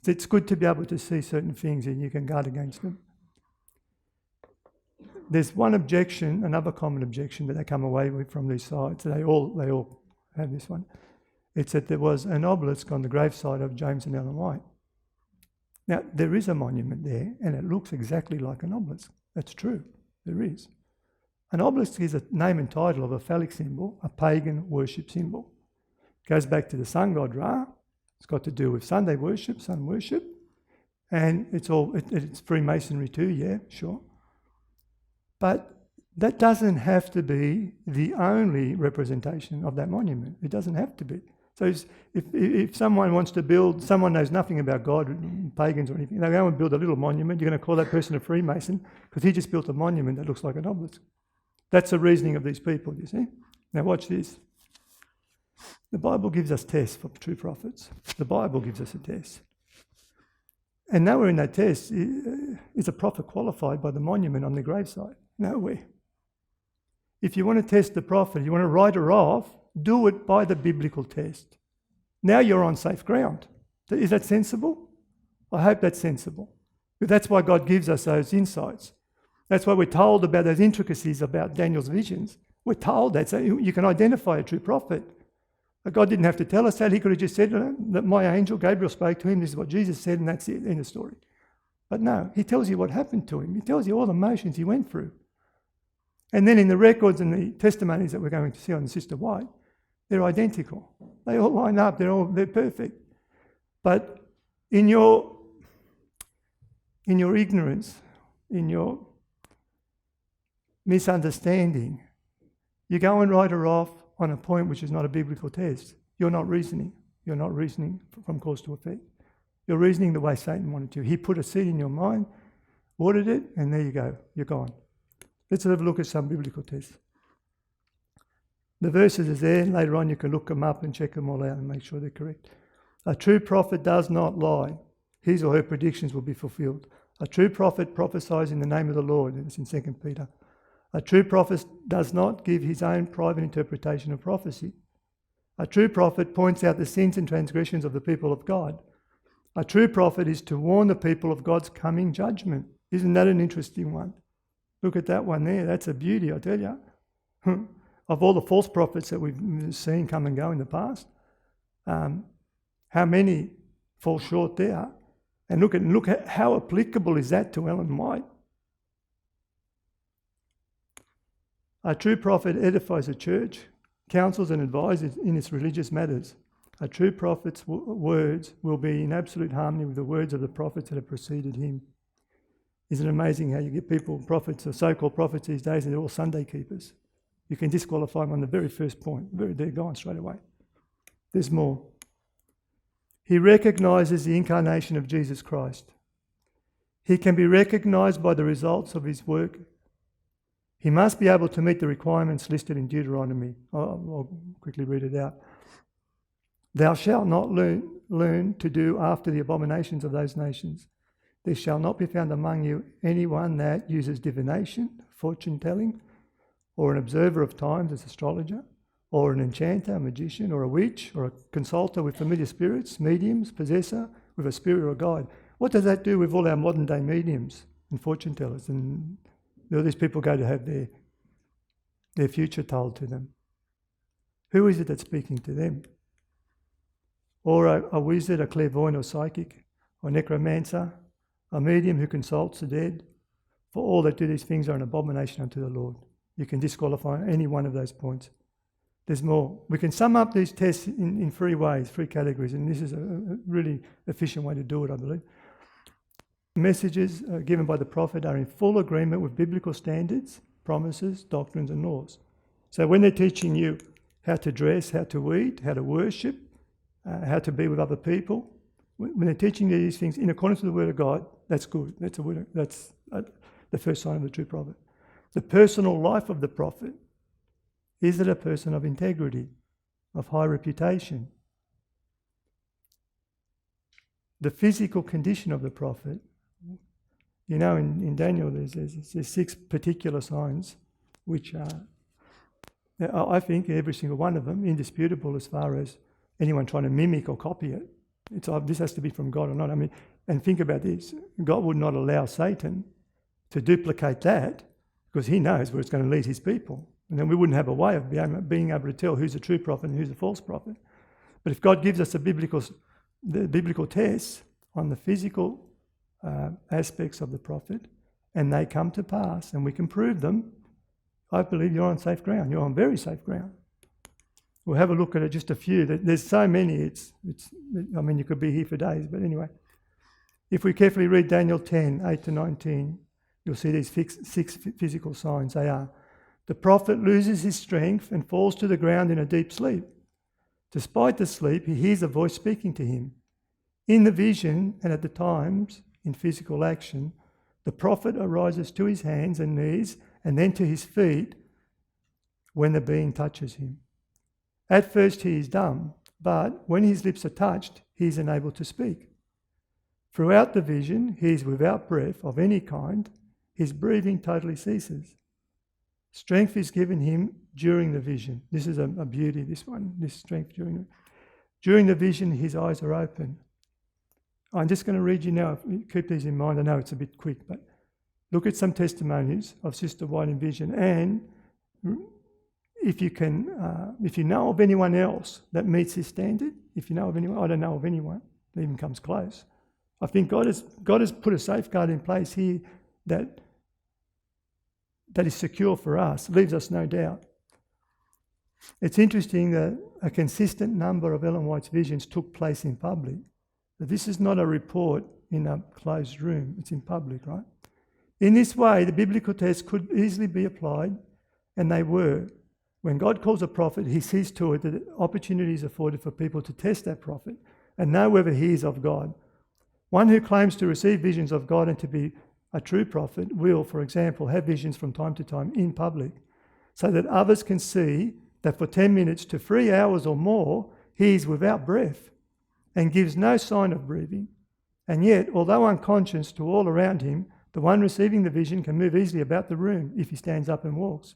It's good to be able to see certain things and you can guard against them. There's one objection, another common objection that they come away with from these sites. They all have this one. It's that there was an obelisk on the gravesite of James and Ellen White. Now, there is a monument there, and it looks exactly like an obelisk. That's true. There is. An obelisk is a name and title of a phallic symbol, a pagan worship symbol. It goes back to the sun god Ra. It's got to do with Sunday worship, sun worship. And it's Freemasonry too, yeah, sure. But that doesn't have to be the only representation of that monument. It doesn't have to be. So if someone wants to build, someone knows nothing about God, pagans or anything, they go and build a little monument, you're going to call that person a Freemason because he just built a monument that looks like an obelisk. That's the reasoning of these people, you see. Now watch this. The Bible gives us tests for true prophets. The Bible gives us a test. And nowhere in that test is a prophet qualified by the monument on the gravesite. Nowhere. If you want to test the prophet, you want to write her off, do it by the biblical test. Now you're on safe ground. Is that sensible? I hope that's sensible. But that's why God gives us those insights. That's why we're told about those intricacies about Daniel's visions. We're told that so you can identify a true prophet. But God didn't have to tell us that. He could have just said that my angel Gabriel spoke to him. This is what Jesus said, and that's it, end of story. But no, he tells you what happened to him. He tells you all the motions he went through. And then in the records and the testimonies that we're going to see on Sister White, they're identical. They all line up. They're perfect. But in your ignorance, in your misunderstanding, you go and write her off on a point which is not a biblical test. You're not reasoning. You're not reasoning from cause to effect. You're reasoning the way Satan wanted to. He put a seed in your mind, watered it, and there you go. You're gone. Let's have a look at some biblical tests. The verses are there, and later on you can look them up and check them all out and make sure they're correct. A true prophet does not lie. His or her predictions will be fulfilled. A true prophet prophesies in the name of the Lord, and it's in 2 Peter. A true prophet does not give his own private interpretation of prophecy. A true prophet points out the sins and transgressions of the people of God. A true prophet is to warn the people of God's coming judgment. Isn't that an interesting one? Look at that one there. That's a beauty, I tell you. Of all the false prophets that we've seen come and go in the past, how many fall short there? And look at how applicable is that to Ellen White. A true prophet edifies a church, counsels and advises in its religious matters. A true prophet's words will be in absolute harmony with the words of the prophets that have preceded him. Isn't it amazing how you get people, prophets or so-called prophets these days, and they're all Sunday keepers? You can disqualify them on the very first point. They're gone straight away. There's more. He recognises the incarnation of Jesus Christ. He can be recognised by the results of his work. He must be able to meet the requirements listed in Deuteronomy. I'll quickly read it out. Thou shalt not learn to do after the abominations of those nations. There shall not be found among you anyone that uses divination, fortune-telling, or an observer of times as astrologer, or an enchanter, a magician, or a witch, or a consulter with familiar spirits, mediums, possessor with a spirit or a guide. What does that do with all our modern-day mediums and fortune-tellers? And all these people go to have their future told to them. Who is it that's speaking to them? Or a wizard, a clairvoyant or psychic, or necromancer, a medium who consults the dead? For all that do these things are an abomination unto the Lord. You can disqualify any one of those points. There's more. We can sum up these tests in three ways, three categories, and this is a really efficient way to do it, I believe. Messages given by the prophet are in full agreement with biblical standards, promises, doctrines, and laws. So when they're teaching you how to dress, how to eat, how to worship, how to be with other people, when they're teaching you these things in accordance with the Word of God, that's good. That's the first sign of a true prophet. The personal life of the prophet. Is it a person of integrity, of high reputation? The physical condition of the prophet. You know, in Daniel, there's 6 particular signs, which are, I think, every single one of them, indisputable as far as anyone trying to mimic or copy it. This has to be from God or not. I mean, and think about this. God would not allow Satan to duplicate that because he knows where it's going to lead his people. And then we wouldn't have a way of being able to tell who's a true prophet and who's a false prophet. But if God gives us the biblical tests on the physical aspects of the prophet, and they come to pass, and we can prove them, I believe you're on safe ground. You're on very safe ground. We'll have a look at just a few. There's so many. I mean, you could be here for days. But anyway, if we carefully read Daniel 10, 8 to 19, you'll see these 6 physical signs. They are The prophet loses his strength and falls to the ground in a deep sleep. Despite the sleep, he hears a voice speaking to him. In the vision and at the times, in physical action, the prophet arises to his hands and knees and then to his feet when the being touches him. At first he is dumb, but when his lips are touched, he is enabled to speak. Throughout the vision, he is without breath of any kind. His breathing totally ceases. Strength is given him during the vision. This is a beauty, this one, this strength during the vision, his eyes are open. I'm just going to read you now, keep these in mind. I know it's a bit quick, but look at some testimonies of Sister White in vision. And if you know of anyone else that meets this standard, if you know of anyone, I don't know of anyone that even comes close. I think God has put a safeguard in place here that is secure for us, leaves us no doubt. It's interesting that a consistent number of Ellen White's visions took place in public. But this is not a report in a closed room, it's in public, right? In this way, the biblical tests could easily be applied, and they were. When God calls a prophet, he sees to it that opportunities are afforded for people to test that prophet and know whether he is of God. One who claims to receive visions of God and to be a true prophet will, for example, have visions from time to time in public so that others can see that for 10 minutes to 3 hours or more, he is without breath and gives no sign of breathing. And yet, although unconscious to all around him, the one receiving the vision can move easily about the room if he stands up and walks.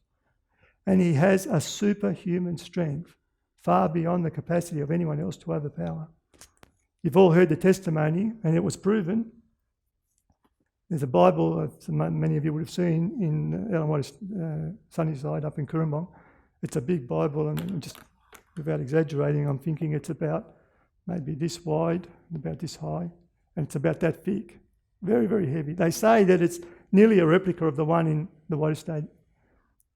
And he has a superhuman strength far beyond the capacity of anyone else to overpower. You've all heard the testimony, and it was proven. There's a Bible many of you would have seen in Ellen White's Sunnyside up in Currumbong. It's a big Bible, and just without exaggerating, I'm thinking it's about maybe this wide, about this high, and it's about that thick. Very, very heavy. They say that it's nearly a replica of the one in the White Estate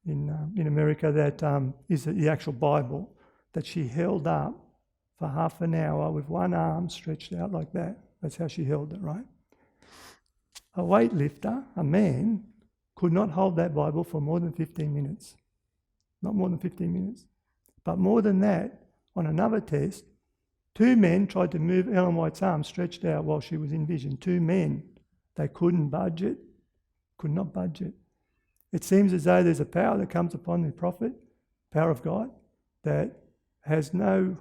in America that is the actual Bible that she held up for half an hour with one arm stretched out like that. That's how she held it, right? A weightlifter, a man, could not hold that Bible for more than 15 minutes. Not more than 15 minutes. But more than that, on another test, 2 men tried to move Ellen White's arm stretched out while she was in vision. 2 men. They couldn't budge it. Could not budge it. It seems as though there's a power that comes upon the prophet, power of God, that has no,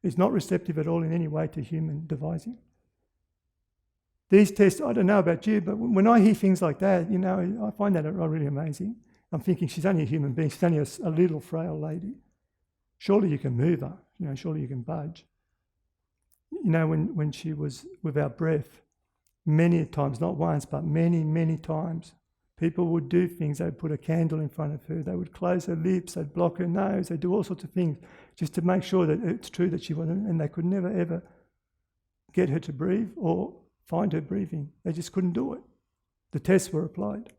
is not receptive at all in any way to human devising. These tests, I don't know about you, but when I hear things like that, I find that really amazing. I'm thinking she's only a human being. She's only a little frail lady. Surely you can move her. Surely you can budge. When she was without breath, many times, not once, but many, many times, people would do things. They'd put a candle in front of her. They would close her lips. They'd block her nose. They'd do all sorts of things just to make sure that it's true that she wasn't. And they could never, ever get her to breathe or find her breathing. They just couldn't do it. The tests were applied.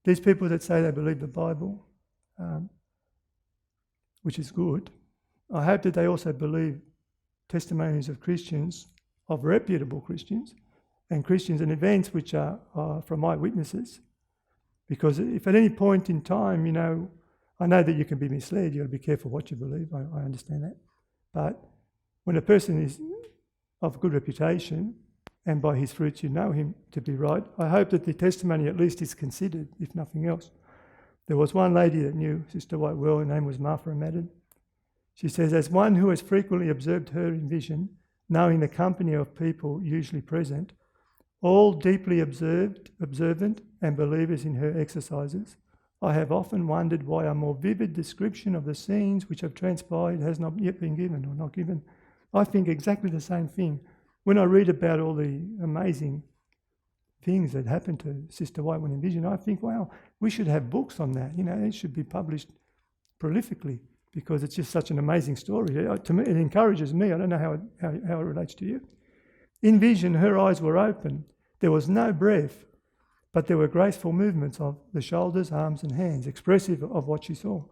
These people that say they believe the Bible, which is good, I hope that they also believe testimonies of Christians, of reputable Christians, and Christians and events which are from eyewitnesses. Because if at any point in time, I know that you can be misled, you've got to be careful what you believe, I understand that. But when a person is of good reputation, and by his fruits you know him to be right, I hope that the testimony at least is considered, if nothing else. There was one lady that knew Sister White well, her name was Martha Madden. She says, as one who has frequently observed her in vision, knowing the company of people usually present, all deeply observant and believers in her exercises, I have often wondered why a more vivid description of the scenes which have transpired has not yet been given or not given. I think exactly the same thing. When I read about all the amazing things that happened to Sister White when in vision, I think, wow, we should have books on that. It should be published prolifically because it's just such an amazing story. To me, it encourages me. I don't know how it relates to you. In vision, her eyes were open. There was no breath, but there were graceful movements of the shoulders, arms and hands, expressive of what she saw.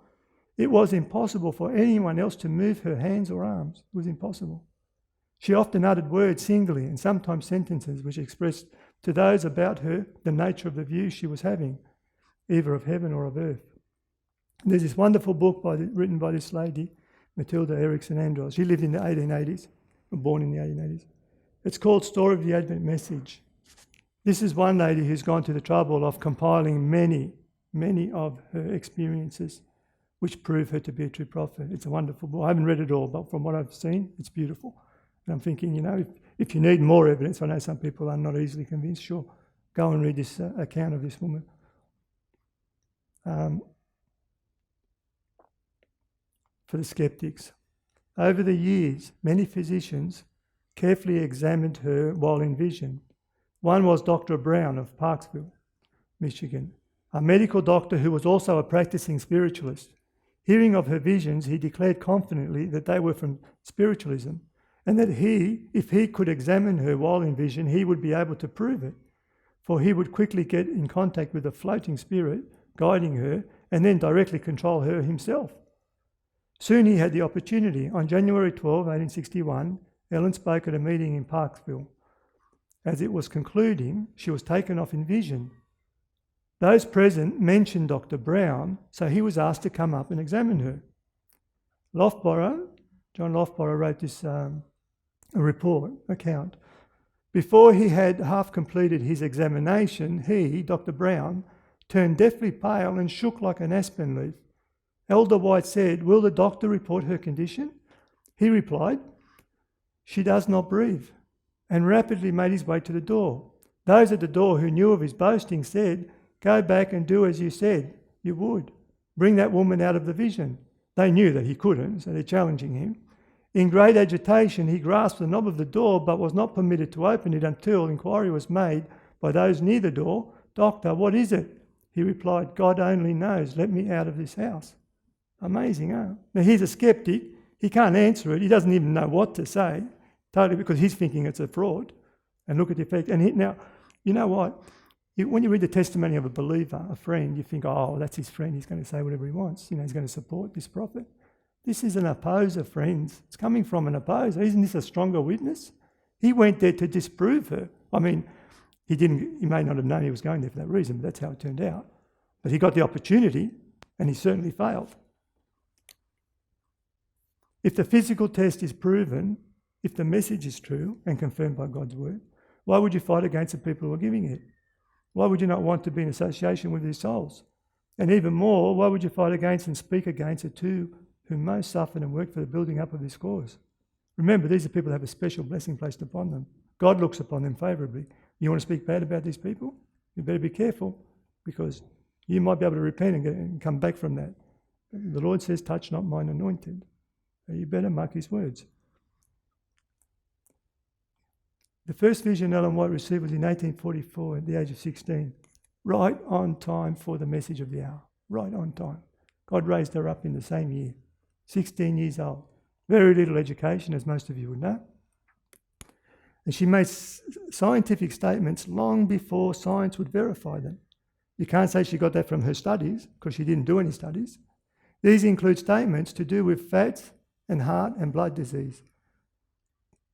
It was impossible for anyone else to move her hands or arms. It was impossible. She often uttered words singly and sometimes sentences which expressed to those about her the nature of the view she was having, either of heaven or of earth. There's this wonderful book written by this lady, Matilda Erickson Andros. She lived in the 1880s, born in the 1880s. It's called Story of the Advent Message. This is one lady who's gone to the trouble of compiling many of her experiences which prove her to be a true prophet. It's a wonderful book. I haven't read it all, but from what I've seen, it's beautiful. And I'm thinking, if you need more evidence, I know some people are not easily convinced, sure, go and read this account of this woman. For the skeptics. Over the years, many physicians carefully examined her while in vision. One was Dr. Brown of Parksville, Michigan, a medical doctor who was also a practicing spiritualist. Hearing of her visions, he declared confidently that they were from spiritualism, and that if he could examine her while in vision, he would be able to prove it, for he would quickly get in contact with a floating spirit guiding her and then directly control her himself. Soon he had the opportunity. On January 12, 1861, Ellen spoke at a meeting in Parksville. As it was concluding, she was taken off in vision. Those present mentioned Dr. Brown, so he was asked to come up and examine her. John Loughborough wrote this account. Before he had half completed his examination, he, Dr. Brown, turned deathly pale and shook like an aspen leaf. Elder White said, "Will the doctor report her condition?" He replied, "She does not breathe," and rapidly made his way to the door. Those at the door who knew of his boasting said, "Go back and do as you said you would. Bring that woman out of the vision." They knew that he couldn't, so they're challenging him. In great agitation, he grasped the knob of the door but was not permitted to open it until inquiry was made by those near the door. "Doctor, what is it?" He replied, "God only knows. Let me out of this house." Amazing, huh? Now he's a skeptic. He can't answer it. He doesn't even know what to say, totally, because he's thinking it's a fraud. And look at the effect. And now, you know what? When you read the testimony of a believer, a friend, you think, oh, that's his friend. He's going to say whatever he wants. He's going to support this prophet. This is an opposer, friends. It's coming from an opposer. Isn't this a stronger witness? He went there to disprove her. I mean, he may not have known he was going there for that reason, but that's how it turned out. But he got the opportunity, and he certainly failed. If the physical test is proven, if the message is true and confirmed by God's word, why would you fight against the people who are giving it? Why would you not want to be in association with these souls? And even more, why would you fight against and speak against the two who most suffered and worked for the building up of this cause? Remember, these are people who have a special blessing placed upon them. God looks upon them favourably. You want to speak bad about these people? You better be careful, because you might be able to repent and come back from that. The Lord says, "Touch not mine anointed." So you better mark his words. The first vision Ellen White received was in 1844 at the age of 16. Right on time for the message of the hour. Right on time. God raised her up in the same year. 16 years old. Very little education, as most of you would know. And she made scientific statements long before science would verify them. You can't say she got that from her studies, because she didn't do any studies. These include statements to do with fats and heart and blood disease,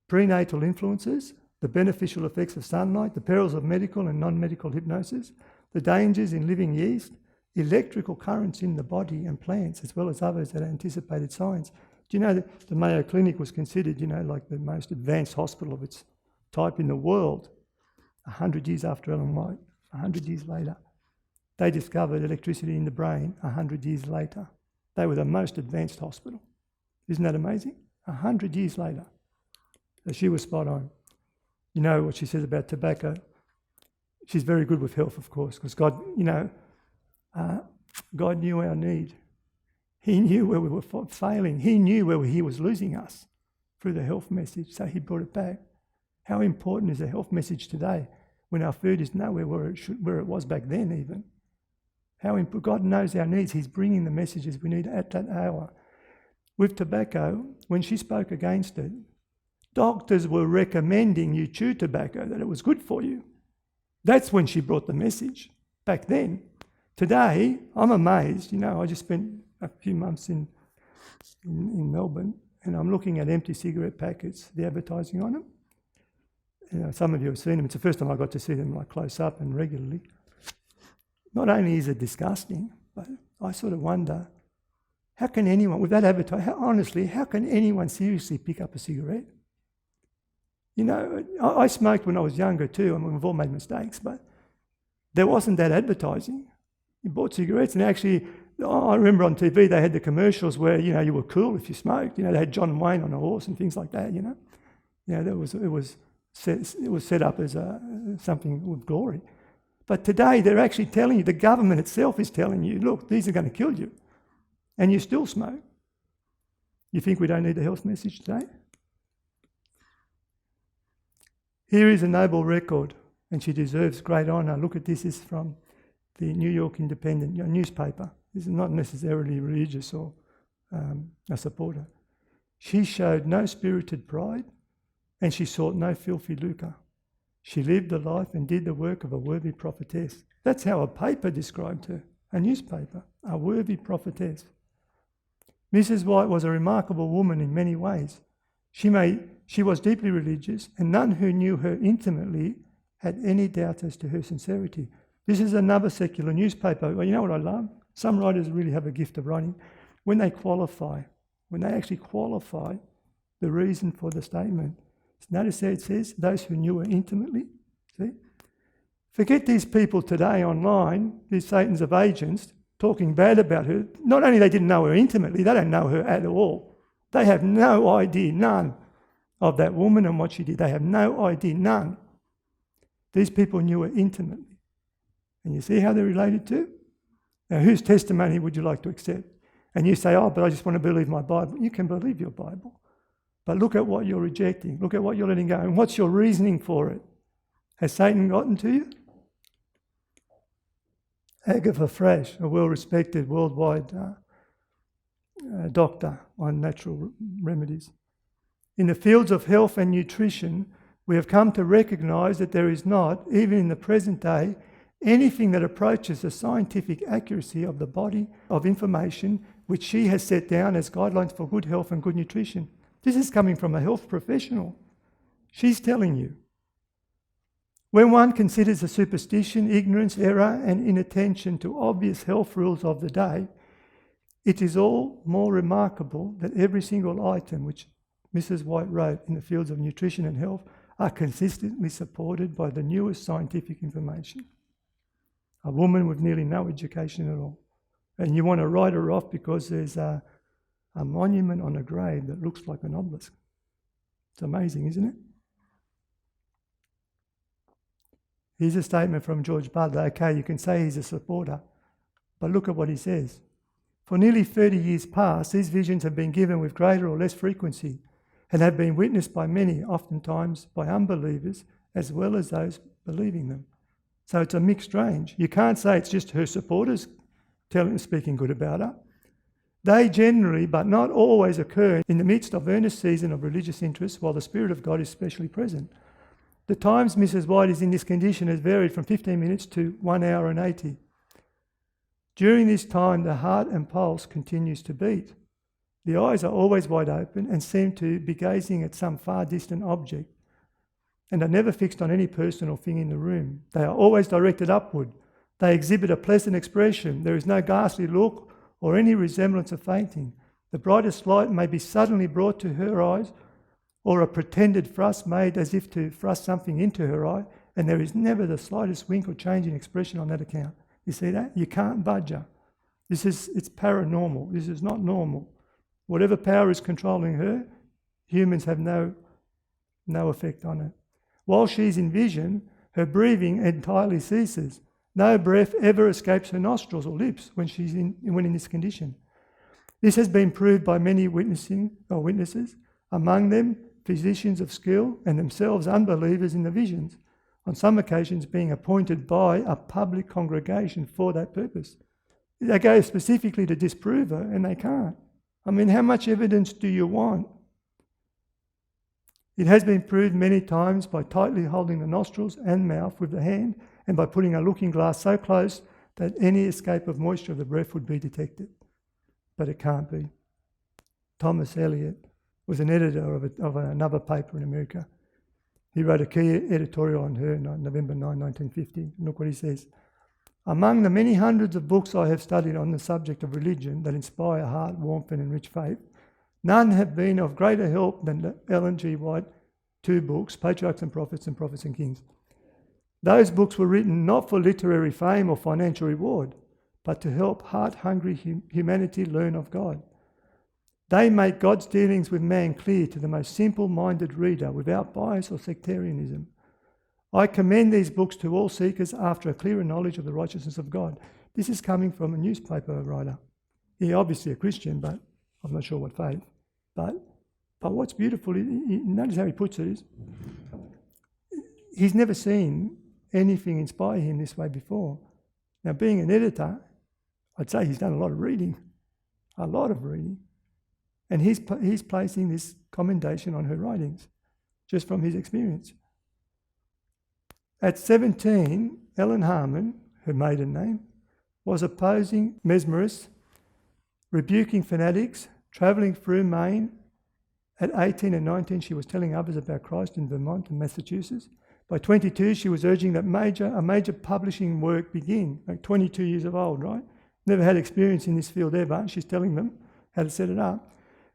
prenatal influences, the beneficial effects of sunlight, the perils of medical and non-medical hypnosis, the dangers in living yeast, electrical currents in the body and plants, as well as others that anticipated science. Do you know that the Mayo Clinic was considered, like the most advanced hospital of its type in the world 100 years after Ellen White, 100 years later? They discovered electricity in the brain 100 years later. They were the most advanced hospital. Isn't that amazing? 100 years later. So she was spot on. You know what she says about tobacco? She's very good with health, of course, because God, God knew our need. He knew where we were failing. He knew where he was losing us through the health message, so he brought it back. How important is the health message today when our food is nowhere where it was back then even? God knows our needs. He's bringing the messages we need at that hour. With tobacco, when she spoke against it, doctors were recommending you chew tobacco, that it was good for you. That's when she brought the message, back then. Today, I'm amazed. I just spent a few months in Melbourne, and I'm looking at empty cigarette packets, the advertising on them. some of you have seen them. It's the first time I got to see them like close up and regularly. Not only is it disgusting, but I sort of wonder, how can anyone, with that advertising, honestly, how can anyone seriously pick up a cigarette? You know, I smoked when I was younger too. I mean, we've all made mistakes, but there wasn't that advertising. You bought cigarettes, and actually, I remember on TV they had the commercials where, you know, you were cool if you smoked. You know, they had John Wayne on a horse and things like that, you know. Yeah, it was set up as something with glory. But today they're actually telling you, the government itself is telling you, look, these are going to kill you. And you still smoke. You think we don't need the health message today? Here is a noble record, and she deserves great honour. Look at this, is from the New York Independent newspaper. This is not necessarily religious or a supporter. She showed no spirited pride, and she sought no filthy lucre. She lived the life and did the work of a worthy prophetess. That's how a paper described her, a newspaper, a worthy prophetess. Mrs. White was a remarkable woman in many ways. She was deeply religious, and none who knew her intimately had any doubt as to her sincerity. This is another secular newspaper. Well, you know what I love? Some writers really have a gift of writing. When they actually qualify the reason for the statement. Notice there it says, those who knew her intimately. See? Forget these people today online, these Satan's of agents, talking bad about her. Not only they didn't know her intimately, they don't know her at all. They have no idea, none, of that woman and what she did. They have no idea, none. These people knew her intimately. And you see how they're related to? Now, whose testimony would you like to accept? And you say, oh, but I just want to believe my Bible. You can believe your Bible. But look at what you're rejecting. Look at what you're letting go. And what's your reasoning for it? Has Satan gotten to you? Agatha Fresh, a well-respected worldwide doctor on natural remedies. In the fields of health and nutrition, we have come to recognise that there is not, even in the present day, anything that approaches the scientific accuracy of the body of information which she has set down as guidelines for good health and good nutrition. This is coming from a health professional. She's telling you. When one considers the superstition, ignorance, error, and inattention to obvious health rules of the day, it is all more remarkable that every single item which Mrs. White wrote in the fields of nutrition and health are consistently supported by the newest scientific information. A woman with nearly no education at all. And you want to write her off because there's a monument on a grave that looks like an obelisk. It's amazing, isn't it? Here's a statement from George Butler. Okay, you can say he's a supporter, but look at what he says. For nearly 30 years past, these visions have been given with greater or less frequency and have been witnessed by many, oftentimes by unbelievers, as well as those believing them. So it's a mixed range. You can't say it's just her supporters speaking good about her. They generally, but not always, occur in the midst of earnest season of religious interest, while the Spirit of God is specially present. The times Mrs. White is in this condition has varied from 15 minutes to 1 hour and 80. During this time, the heart and pulse continues to beat. The eyes are always wide open and seem to be gazing at some far distant object, and are never fixed on any person or thing in the room. They are always directed upward. They exhibit a pleasant expression. There is no ghastly look or any resemblance of fainting. The brightest light may be suddenly brought to her eyes, or a pretended thrust made as if to thrust something into her eye, and there is never the slightest wink or change in expression on that account. You see that? You can't budge her. It's paranormal. This is not normal. Whatever power is controlling her, humans have no effect on it. While she's in vision, her breathing entirely ceases. No breath ever escapes her nostrils or lips when in this condition. This has been proved by many witnesses, among them physicians of skill and themselves unbelievers in the visions, on some occasions being appointed by a public congregation for that purpose. They go specifically to disprove her, and they can't. I mean, how much evidence do you want? It has been proved many times by tightly holding the nostrils and mouth with the hand, and by putting a looking glass so close that any escape of moisture of the breath would be detected. But it can't be. Thomas Eliot was an editor of another paper in America. He wrote a key editorial on her on November 9, 1950. Look what he says. Among the many hundreds of books I have studied on the subject of religion that inspire heart warmth and enrich faith, none have been of greater help than the Ellen G. White 2 books, Patriarchs and Prophets and Kings. Those books were written not for literary fame or financial reward, but to help heart-hungry humanity learn of God. They make God's dealings with man clear to the most simple-minded reader without bias or sectarianism. I commend these books to all seekers after a clearer knowledge of the righteousness of God. This is coming from a newspaper writer. He obviously a Christian, but I'm not sure what faith. But what's beautiful, notice how he puts it, is he's never seen anything inspire him this way before. Now, being an editor, I'd say he's done a lot of reading. And he's placing this commendation on her writings, just from his experience. At 17, Ellen Harmon, her maiden name, was opposing mesmerists, rebuking fanatics, travelling through Maine. At 18 and 19, she was telling others about Christ in Vermont and Massachusetts. By 22, she was urging that a major publishing work begin, like 22 years of old, right? Never had experience in this field ever. She's telling them how to set it up.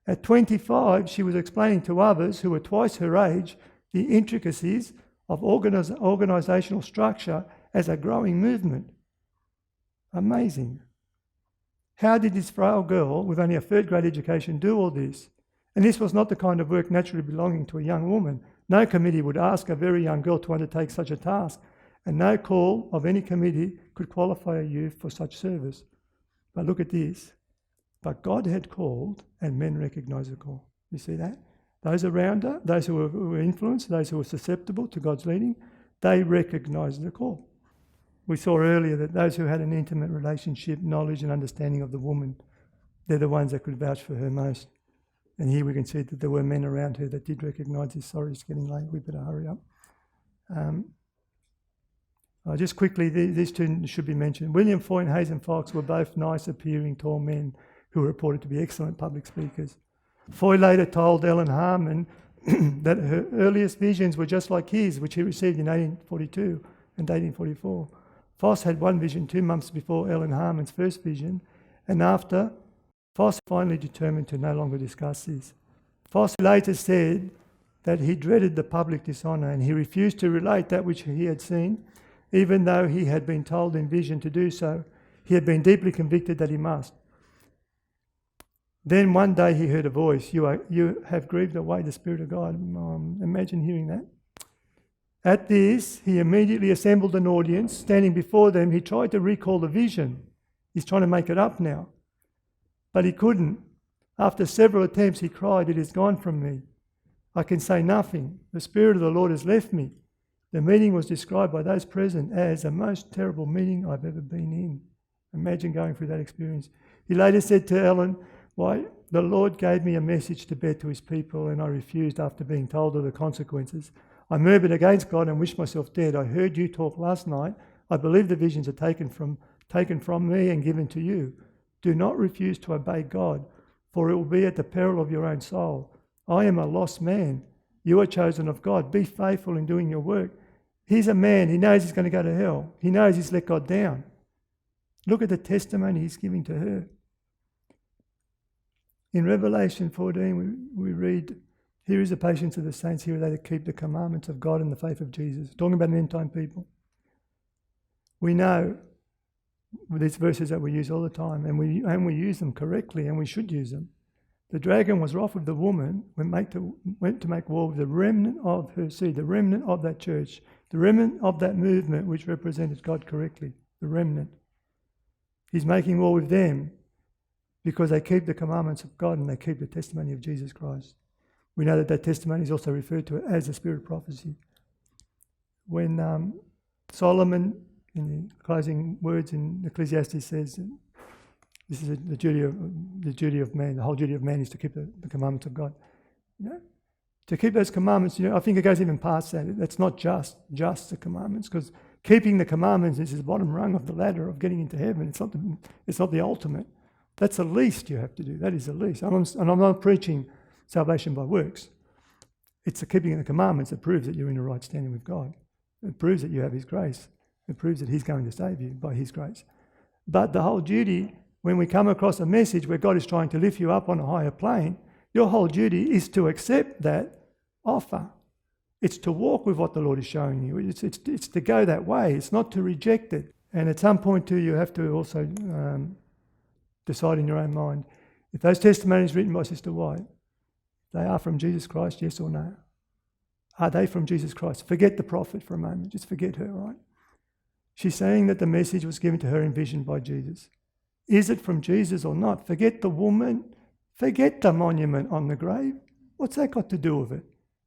At 25, she was explaining to others who were twice her age the intricacies of organisational structure as a growing movement. Amazing. How did this frail girl with only a third grade education do all this? And this was not the kind of work naturally belonging to a young woman. No committee would ask a very young girl to undertake such a task, and no call of any committee could qualify a youth for such service. But look at this. But God had called, and men recognised the call. You see that? Those around her, those who were influenced, those who were susceptible to God's leading, they recognised the call. We saw earlier that those who had an intimate relationship, knowledge and understanding of the woman, they're the ones that could vouch for her most. And here we can see that there were men around her that did recognise this. Sorry, it's getting late. We better hurry up. Just quickly, these two should be mentioned. William Foy and Hazen Fox were both nice-appearing tall men who were reported to be excellent public speakers. Foy later told Ellen Harmon that her earliest visions were just like his, which he received in 1842 and 1844. Foss had one vision 2 months before Ellen Harmon's first vision, and after, Foss finally determined to no longer discuss this. Foss later said that he dreaded the public dishonour and he refused to relate that which he had seen, even though he had been told in vision to do so. He had been deeply convicted that he must. Then one day he heard a voice, you have grieved away the Spirit of God. Imagine hearing that. At this, he immediately assembled an audience. Standing before them, he tried to recall the vision. He's trying to make it up now. But he couldn't. After several attempts, he cried, "It is gone from me. I can say nothing. The Spirit of the Lord has left me." The meeting was described by those present as the most terrible meeting I've ever been in. Imagine going through that experience. He later said to Ellen, "Why, the Lord gave me a message to bear to his people, and I refused after being told of the consequences. I murmured against God and wished myself dead. I heard you talk last night. I believe the visions are taken from me and given to you. Do not refuse to obey God, for it will be at the peril of your own soul. I am a lost man. You are chosen of God. Be faithful in doing your work." He's a man. He knows he's going to go to hell. He knows he's let God down. Look at the testimony he's giving to her. In Revelation 14, we read, "Here is the patience of the saints, here are they that keep the commandments of God and the faith of Jesus." Talking about an end-time people. We know these verses that we use all the time, and we use them correctly, and we should use them. The dragon was wroth with the woman when went to make war with the remnant of her seed, the remnant of that church, the remnant of that movement which represented God correctly, the remnant. He's making war with them because they keep the commandments of God and they keep the testimony of Jesus Christ. We know that testimony is also referred to as the spirit of prophecy. When Solomon, in the closing words in Ecclesiastes, says, this is the duty of man. The whole duty of man is to keep the commandments of God. You know, to keep those commandments. I think it goes even past that. That's not just the commandments, because keeping the commandments is the bottom rung of the ladder of getting into heaven. It's not the ultimate. That's the least you have to do. That is the least. And I'm not preaching salvation by works. It's the keeping of the commandments that proves that you're in a right standing with God. It proves that you have his grace. It proves that he's going to save you by his grace. But the whole duty, when we come across a message where God is trying to lift you up on a higher plane, your whole duty is to accept that offer. It's to walk with what the Lord is showing you. It's to go that way. It's not to reject it. And at some point too, you have to also decide in your own mind, if those testimonies written by Sister White, they are from Jesus Christ, yes or no? Are they from Jesus Christ? Forget the prophet for a moment. Just forget her, right? She's saying that the message was given to her in vision by Jesus. Is it from Jesus or not? Forget the woman. Forget the monument on the grave. What's that got to do with it?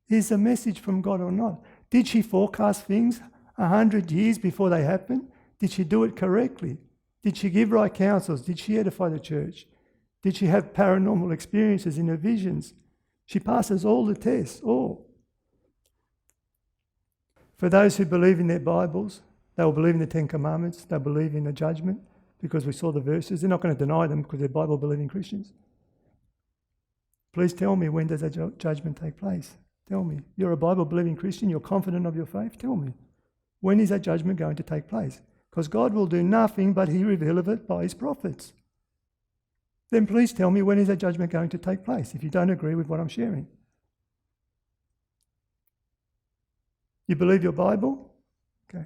Is the message from God or not? Did she forecast things 100 years before they happened? Did she do it correctly? Did she give right counsels? Did she edify the church? Did she have paranormal experiences in her visions? She passes all the tests, all. For those who believe in their Bibles, they will believe in the Ten Commandments, they'll believe in the judgment, because we saw the verses. They're not going to deny them because they're Bible-believing Christians. Please tell me, when does that judgment take place? Tell me. You're a Bible-believing Christian, you're confident of your faith, tell me. When is that judgment going to take place? Because God will do nothing but he revealeth it by his prophets. Then please tell me, when is that judgment going to take place if you don't agree with what I'm sharing? You believe your Bible? Okay.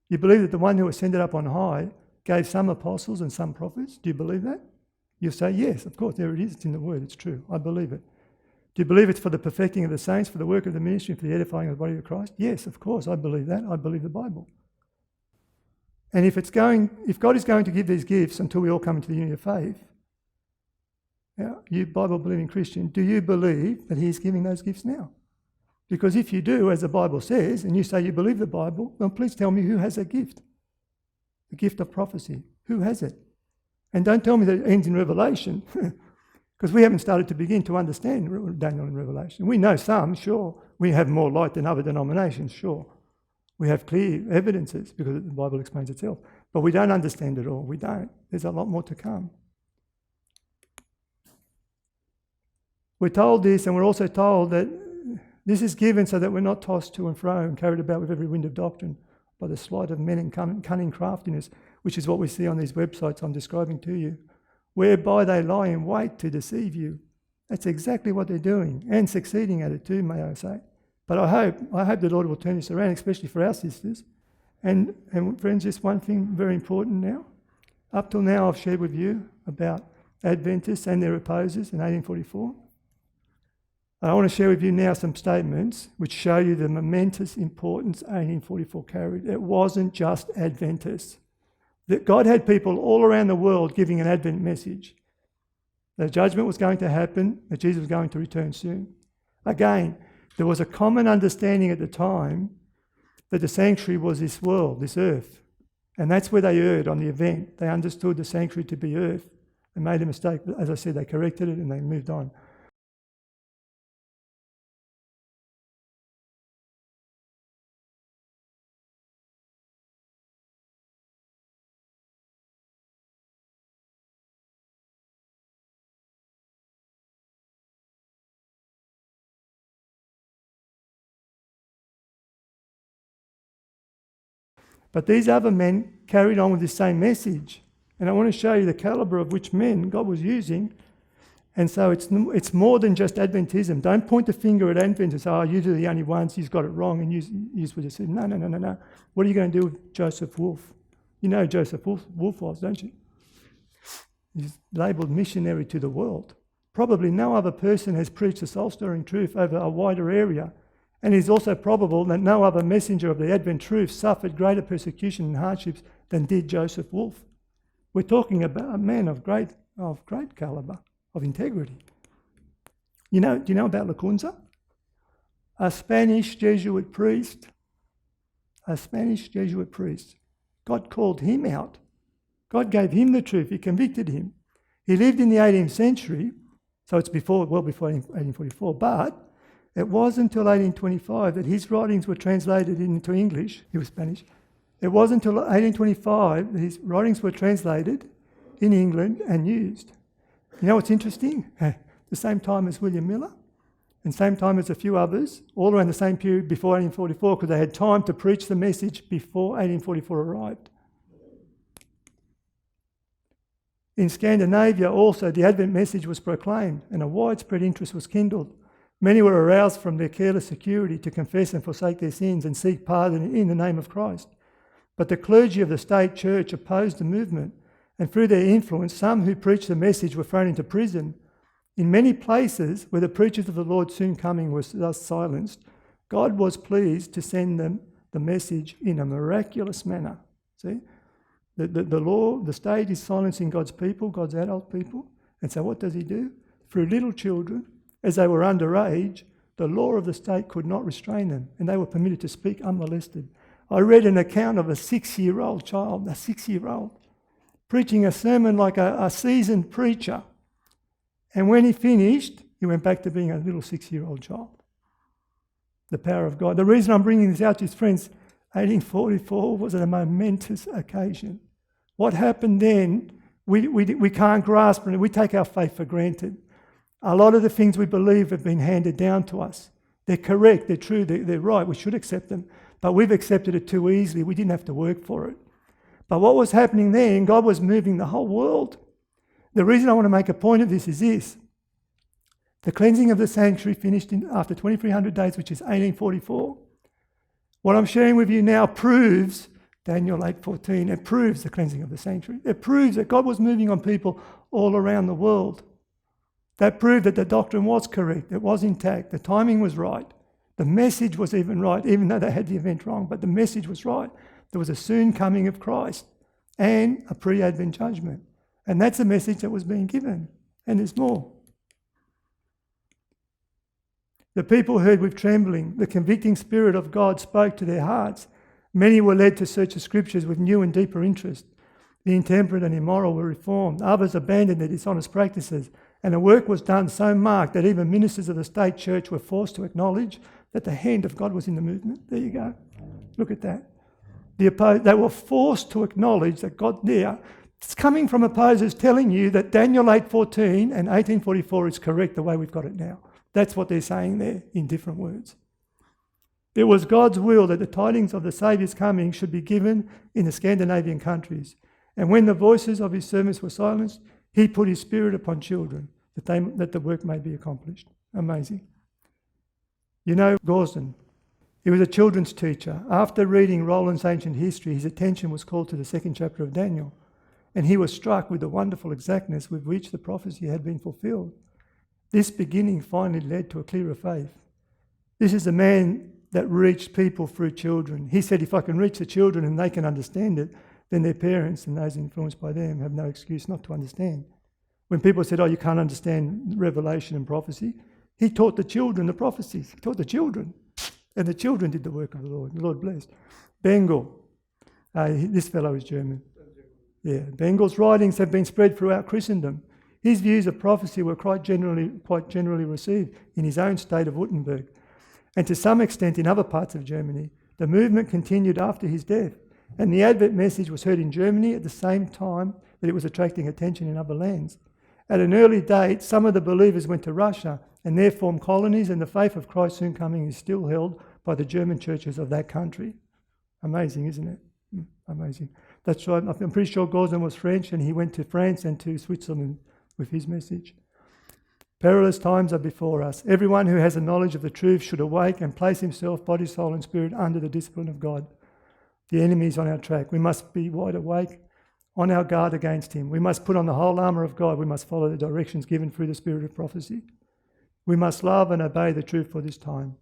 You believe that the one who ascended up on high gave some apostles and some prophets? Do you believe that? You'll say, yes, of course, there it is. It's in the Word. It's true. I believe it. Do you believe it's for the perfecting of the saints, for the work of the ministry, for the edifying of the body of Christ? Yes, of course, I believe that. I believe the Bible. And if God is going to give these gifts until we all come into the unity of faith, you Bible-believing Christian, do you believe that he's giving those gifts now? Because if you do, as the Bible says, and you say you believe the Bible, then please tell me who has that gift. The gift of prophecy. Who has it? And don't tell me that it ends in Revelation, because we haven't started to begin to understand Daniel and Revelation. We know some, sure. We have more light than other denominations, sure. We have clear evidences because the Bible explains itself. But we don't understand it all. We don't. There's a lot more to come. We're told this, and we're also told that this is given so that we're not tossed to and fro and carried about with every wind of doctrine by the sleight of men and cunning craftiness, which is what we see on these websites I'm describing to you, whereby they lie in wait to deceive you. That's exactly what they're doing, and succeeding at it too, may I say. But I hope the Lord will turn this around, especially for our sisters. And friends, just one thing very important now. Up till now, I've shared with you about Adventists and their opposers in 1844. I want to share with you now some statements which show you the momentous importance 1844 carried. It wasn't just Adventists. That God had people all around the world giving an Advent message. The judgment was going to happen, that Jesus was going to return soon. Again, there was a common understanding at the time that the sanctuary was this world, this earth. And that's where they erred on the event. They understood the sanctuary to be earth and made a mistake. But as I said, they corrected it and they moved on. But these other men carried on with the same message. And I want to show you the caliber of which men God was using. And so it's more than just Adventism. Don't point the finger at Adventists. Oh, you're the only ones. He's got it wrong. And use what you said. No. What are you going to do with Joseph Wolf? You know who Joseph Wolf was, don't you? He's labelled missionary to the world. Probably no other person has preached the soul-stirring truth over a wider area. And it is also probable that no other messenger of the Advent truth suffered greater persecution and hardships than did Joseph Wolf. We're talking about a man of great calibre, of integrity. Do you know about Lacunza? A Spanish Jesuit priest. God called him out. God gave him the truth. He convicted him. He lived in the 18th century, so it's well before 1844, but it wasn't until 1825 that his writings were translated into English. He was Spanish. It wasn't until 1825 that his writings were translated in England and used. You know what's interesting? The same time as William Miller. and same time as a few others, all around the same period before 1844, because they had time to preach the message before 1844 arrived. In Scandinavia also, the Advent message was proclaimed and a widespread interest was kindled. Many were aroused from their careless security to confess and forsake their sins and seek pardon in the name of Christ. But the clergy of the state church opposed the movement, and through their influence, some who preached the message were thrown into prison. In many places where the preachers of the Lord's soon coming were thus silenced, God was pleased to send them the message in a miraculous manner. See? The state is silencing God's people, God's adult people. And so what does he do? Through little children, as they were underage, the law of the state could not restrain them, and they were permitted to speak unmolested. I read an account of a 6-year-old child, preaching a sermon like a seasoned preacher. And when he finished, he went back to being a little 6-year-old child. The power of God. The reason I'm bringing this out to his friends, 1844 was a momentous occasion. What happened then, we can't grasp it. We take our faith for granted. A lot of the things we believe have been handed down to us. They're correct, they're true, they're right. We should accept them. But we've accepted it too easily. We didn't have to work for it. But what was happening then, God was moving the whole world. The reason I want to make a point of this is this. The cleansing of the sanctuary finished after 2,300 days, which is 1844. What I'm sharing with you now proves Daniel 8:14. It proves the cleansing of the sanctuary. It proves that God was moving on people all around the world. That proved that the doctrine was correct. It was intact. The timing was right. The message was even right, even though they had the event wrong. But the message was right. There was a soon coming of Christ and a pre-Advent judgment. And that's the message that was being given. And there's more. The people heard with trembling. The convicting Spirit of God spoke to their hearts. Many were led to search the Scriptures with new and deeper interest. The intemperate and immoral were reformed. Others abandoned their dishonest practices. And the work was done so marked that even ministers of the state church were forced to acknowledge that the hand of God was in the movement. There you go. Look at that. They were forced to acknowledge that God there. It's coming from opposers telling you that Daniel 8:14 and 1844 is correct the way we've got it now. That's what they're saying there in different words. It was God's will that the tidings of the Saviour's coming should be given in the Scandinavian countries. And when the voices of his servants were silenced, he put his Spirit upon children that the work may be accomplished. Amazing. You know Gordon. He was a children's teacher. After reading Roland's ancient history, his attention was called to the 2nd chapter of Daniel. And he was struck with the wonderful exactness with which the prophecy had been fulfilled. This beginning finally led to a clearer faith. This is a man that reached people through children. He said, if I can reach the children and they can understand it, then their parents and those influenced by them have no excuse not to understand. When people said, you can't understand revelation and prophecy, he taught the children the prophecies. He taught the children. And the children did the work of the Lord. The Lord blessed. Bengal. This fellow is German. Yeah, Bengal's writings have been spread throughout Christendom. His views of prophecy were quite generally received in his own state of Württemberg, and to some extent in other parts of Germany. The movement continued after his death, and the Advent message was heard in Germany at the same time that it was attracting attention in other lands. At an early date, some of the believers went to Russia and there formed colonies, and the faith of Christ's soon coming is still held by the German churches of that country. Amazing, isn't it? Amazing. That's right. I'm pretty sure Gordon was French, and he went to France and to Switzerland with his message. Perilous times are before us. Everyone who has a knowledge of the truth should awake and place himself, body, soul and spirit, under the discipline of God. The enemy is on our track. We must be wide awake, on our guard against him. We must put on the whole armour of God. We must follow the directions given through the spirit of prophecy. We must love and obey the truth for this time.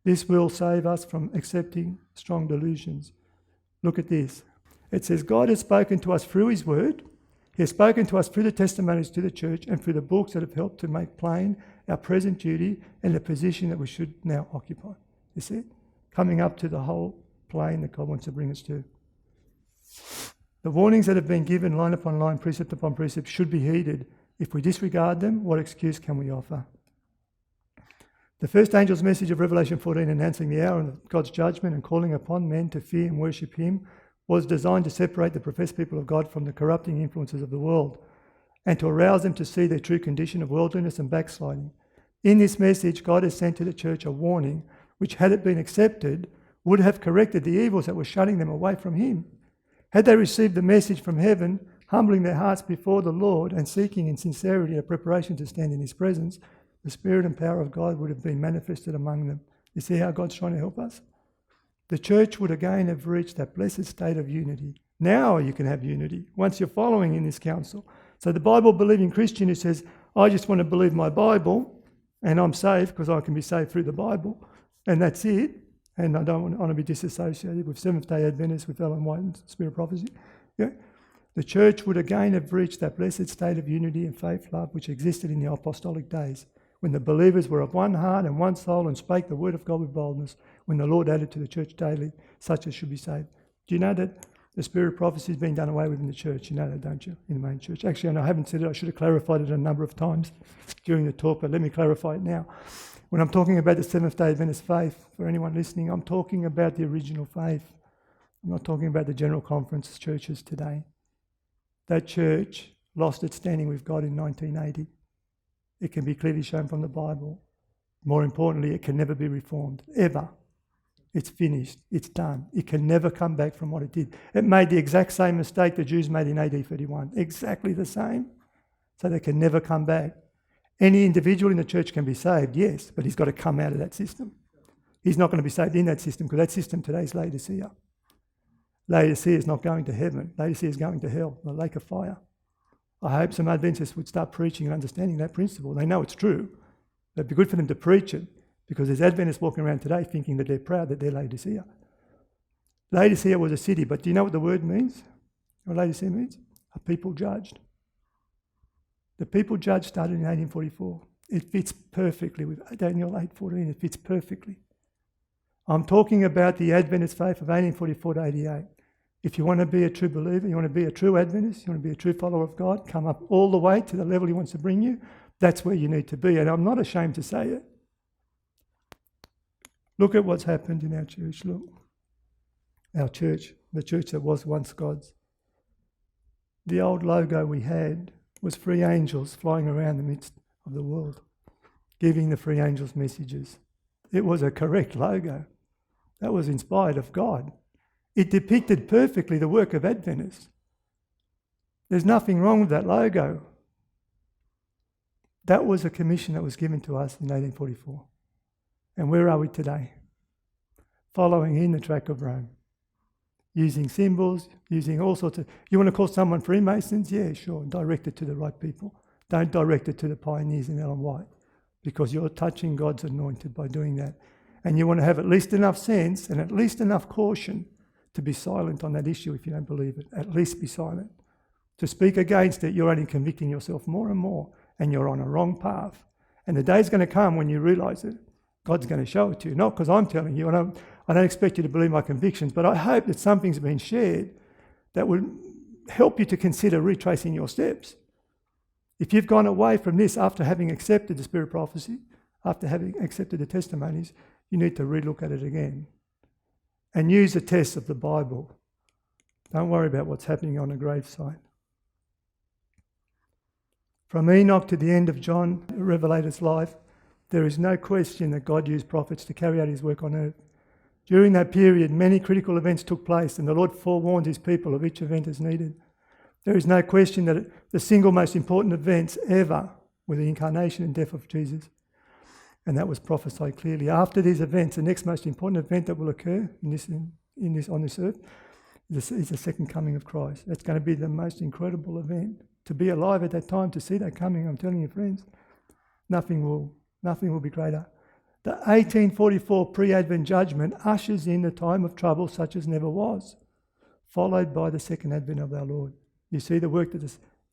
This will save us from accepting strong delusions. Look at this. It says, God has spoken to us through his word. He has spoken to us through the testimonies to the church and through the books that have helped to make plain our present duty and the position that we should now occupy. You see? Coming up to the whole plane that God wants to bring us to. The warnings that have been given line upon line, precept upon precept, should be heeded. If we disregard them, what excuse can we offer? The first angel's message of Revelation 14 announcing the hour of God's judgment and calling upon men to fear and worship him was designed to separate the professed people of God from the corrupting influences of the world and to arouse them to see their true condition of worldliness and backsliding. In this message, God has sent to the church a warning, which, had it been accepted, would have corrected the evils that were shutting them away from him. Had they received the message from heaven, humbling their hearts before the Lord and seeking in sincerity a preparation to stand in his presence, the Spirit and power of God would have been manifested among them. You see how God's trying to help us? The church would again have reached that blessed state of unity. Now you can have unity, once you're following in this counsel. So the Bible-believing Christian who says, I just want to believe my Bible and I'm saved because I can be saved through the Bible, and that's it, and I don't want to be disassociated with Seventh-day Adventists, with Ellen White and Spirit of Prophecy. Yeah? The church would again have reached that blessed state of unity and faith love which existed in the apostolic days, when the believers were of one heart and one soul and spake the word of God with boldness, when the Lord added to the church daily such as should be saved. Do you know that the Spirit of Prophecy is being done away with in the church? You know that, don't you? In the main church. Actually, I haven't said it. I should have clarified it a number of times during the talk, but let me clarify it now. When I'm talking about the Seventh-day Adventist faith, for anyone listening, I'm talking about the original faith. I'm not talking about the general conference churches today. That church lost its standing with God in 1980. It can be clearly shown from the Bible. More importantly, it can never be reformed, ever. It's finished. It's done. It can never come back from what it did. It made the exact same mistake the Jews made in AD 31. Exactly the same. So they can never come back. Any individual in the church can be saved, yes, but he's got to come out of that system. He's not going to be saved in that system because that system today is Laodicea. Laodicea is not going to heaven. Laodicea is going to hell, the lake of fire. I hope some Adventists would start preaching and understanding that principle. They know it's true. It'd be good for them to preach it, because there's Adventists walking around today thinking that they're proud that they're Laodicea. Laodicea was a city, but do you know what the word means? What Laodicea means? A people judged. The people judged started in 1844. It fits perfectly with Daniel 8:14. It fits perfectly. I'm talking about the Adventist faith of 1844 to 88. If you want to be a true believer, you want to be a true Adventist, you want to be a true follower of God, come up all the way to the level he wants to bring you, that's where you need to be. And I'm not ashamed to say it. Look at what's happened in our church. Look. Our church, the church that was once God's. The old logo we had was three angels flying around the midst of the world, giving the three angels messages. It was a correct logo. That was inspired of God. It depicted perfectly the work of Adventists. There's nothing wrong with that logo. That was a commission that was given to us in 1844. And where are we today? Following in the track of Rome. Using symbols, using all sorts of... You want to call someone Freemasons? Yeah, sure. Direct it to the right people. Don't direct it to the pioneers in Ellen White, because you're touching God's anointed by doing that. And you want to have at least enough sense and at least enough caution to be silent on that issue if you don't believe it. At least be silent. To speak against it, you're only convicting yourself more and more, and you're on a wrong path. And the day's going to come when you realise it. God's going to show it to you. Not because I'm telling you. I don't expect you to believe my convictions, but I hope that something's been shared that would help you to consider retracing your steps. If you've gone away from this after having accepted the Spirit of Prophecy, after having accepted the testimonies, you need to relook at it again. And use the tests of the Bible. Don't worry about what's happening on a gravesite. From Enoch to the end of John, the Revelator's life, there is no question that God used prophets to carry out his work on earth. During that period, many critical events took place, and the Lord forewarned his people of each event as needed. There is no question that the single most important events ever were the incarnation and death of Jesus. And that was prophesied clearly. After these events, the next most important event that will occur on this earth is the second coming of Christ. That's going to be the most incredible event. To be alive at that time, to see that coming, I'm telling you, friends, nothing will be greater. The 1844 pre-Advent judgment ushers in a time of trouble such as never was, followed by the second advent of our Lord. You see the work of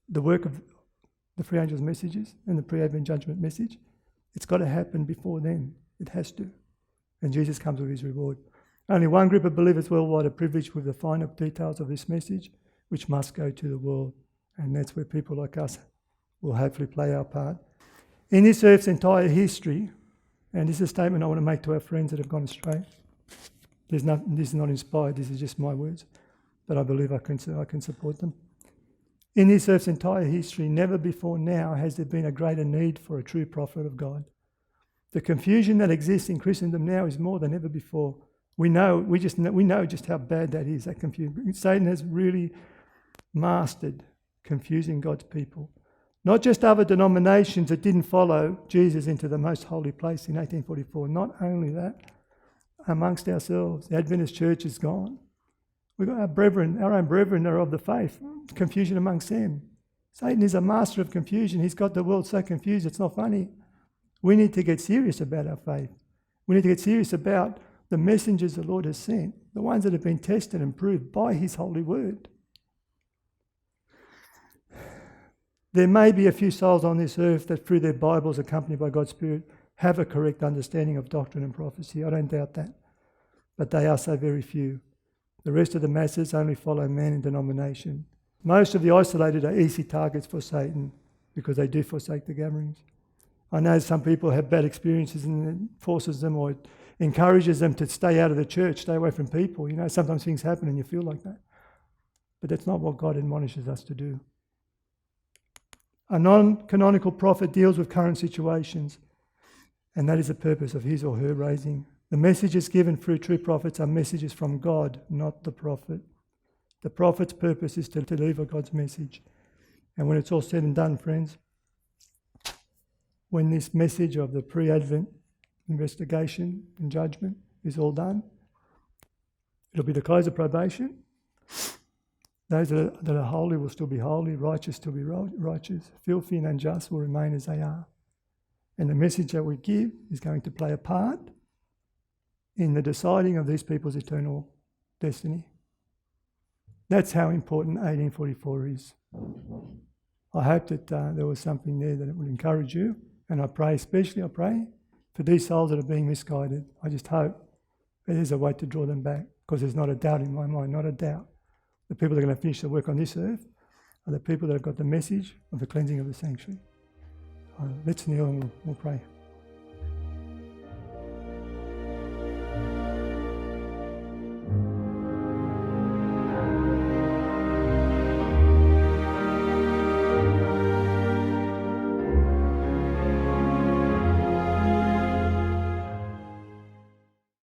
the three angels' messages and the pre-Advent judgment message. It's got to happen before then. It has to. And Jesus comes with his reward. Only one group of believers worldwide are privileged with the finer details of this message, which must go to the world. And that's where people like us will hopefully play our part. In this earth's entire history, and this is a statement I want to make to our friends that have gone astray. This is not inspired, this is just my words, but I believe I can support them. In this earth's entire history, never before now has there been a greater need for a true prophet of God. The confusion that exists in Christendom now is more than ever before. We know just how bad that is, that confusion. Satan has really mastered confusing God's people. Not just other denominations that didn't follow Jesus into the most holy place in 1844. Not only that, amongst ourselves, the Adventist church is gone. We've got our own brethren that are of the faith. Confusion amongst them. Satan is a master of confusion. He's got the world so confused, it's not funny. We need to get serious about our faith. We need to get serious about the messengers the Lord has sent, the ones that have been tested and proved by His holy word. There may be a few souls on this earth that through their Bibles accompanied by God's Spirit have a correct understanding of doctrine and prophecy. I don't doubt that. But they are so very few. The rest of the masses only follow man and denomination. Most of the isolated are easy targets for Satan because they do forsake the gatherings. I know some people have bad experiences and it forces them or it encourages them to stay out of the church, stay away from people. You know, sometimes things happen and you feel like that. But that's not what God admonishes us to do. A non-canonical prophet deals with current situations, and that is the purpose of his or her raising. The messages given through true prophets are messages from God, not the prophet. The prophet's purpose is to deliver God's message. And when it's all said and done, friends, when this message of the pre-Advent investigation and judgment is all done, it'll be the close of probation. Those that are holy will still be holy, righteous still be righteous, filthy and unjust will remain as they are. And the message that we give is going to play a part in the deciding of these people's eternal destiny. That's how important 1844 is. I hope that there was something there that it would encourage you, and I pray for these souls that are being misguided. I just hope that there's a way to draw them back, because there's not a doubt in my mind, not a doubt. The people that are going to finish the work on this earth are the people that have got the message of the cleansing of the sanctuary. Let's kneel and we'll pray.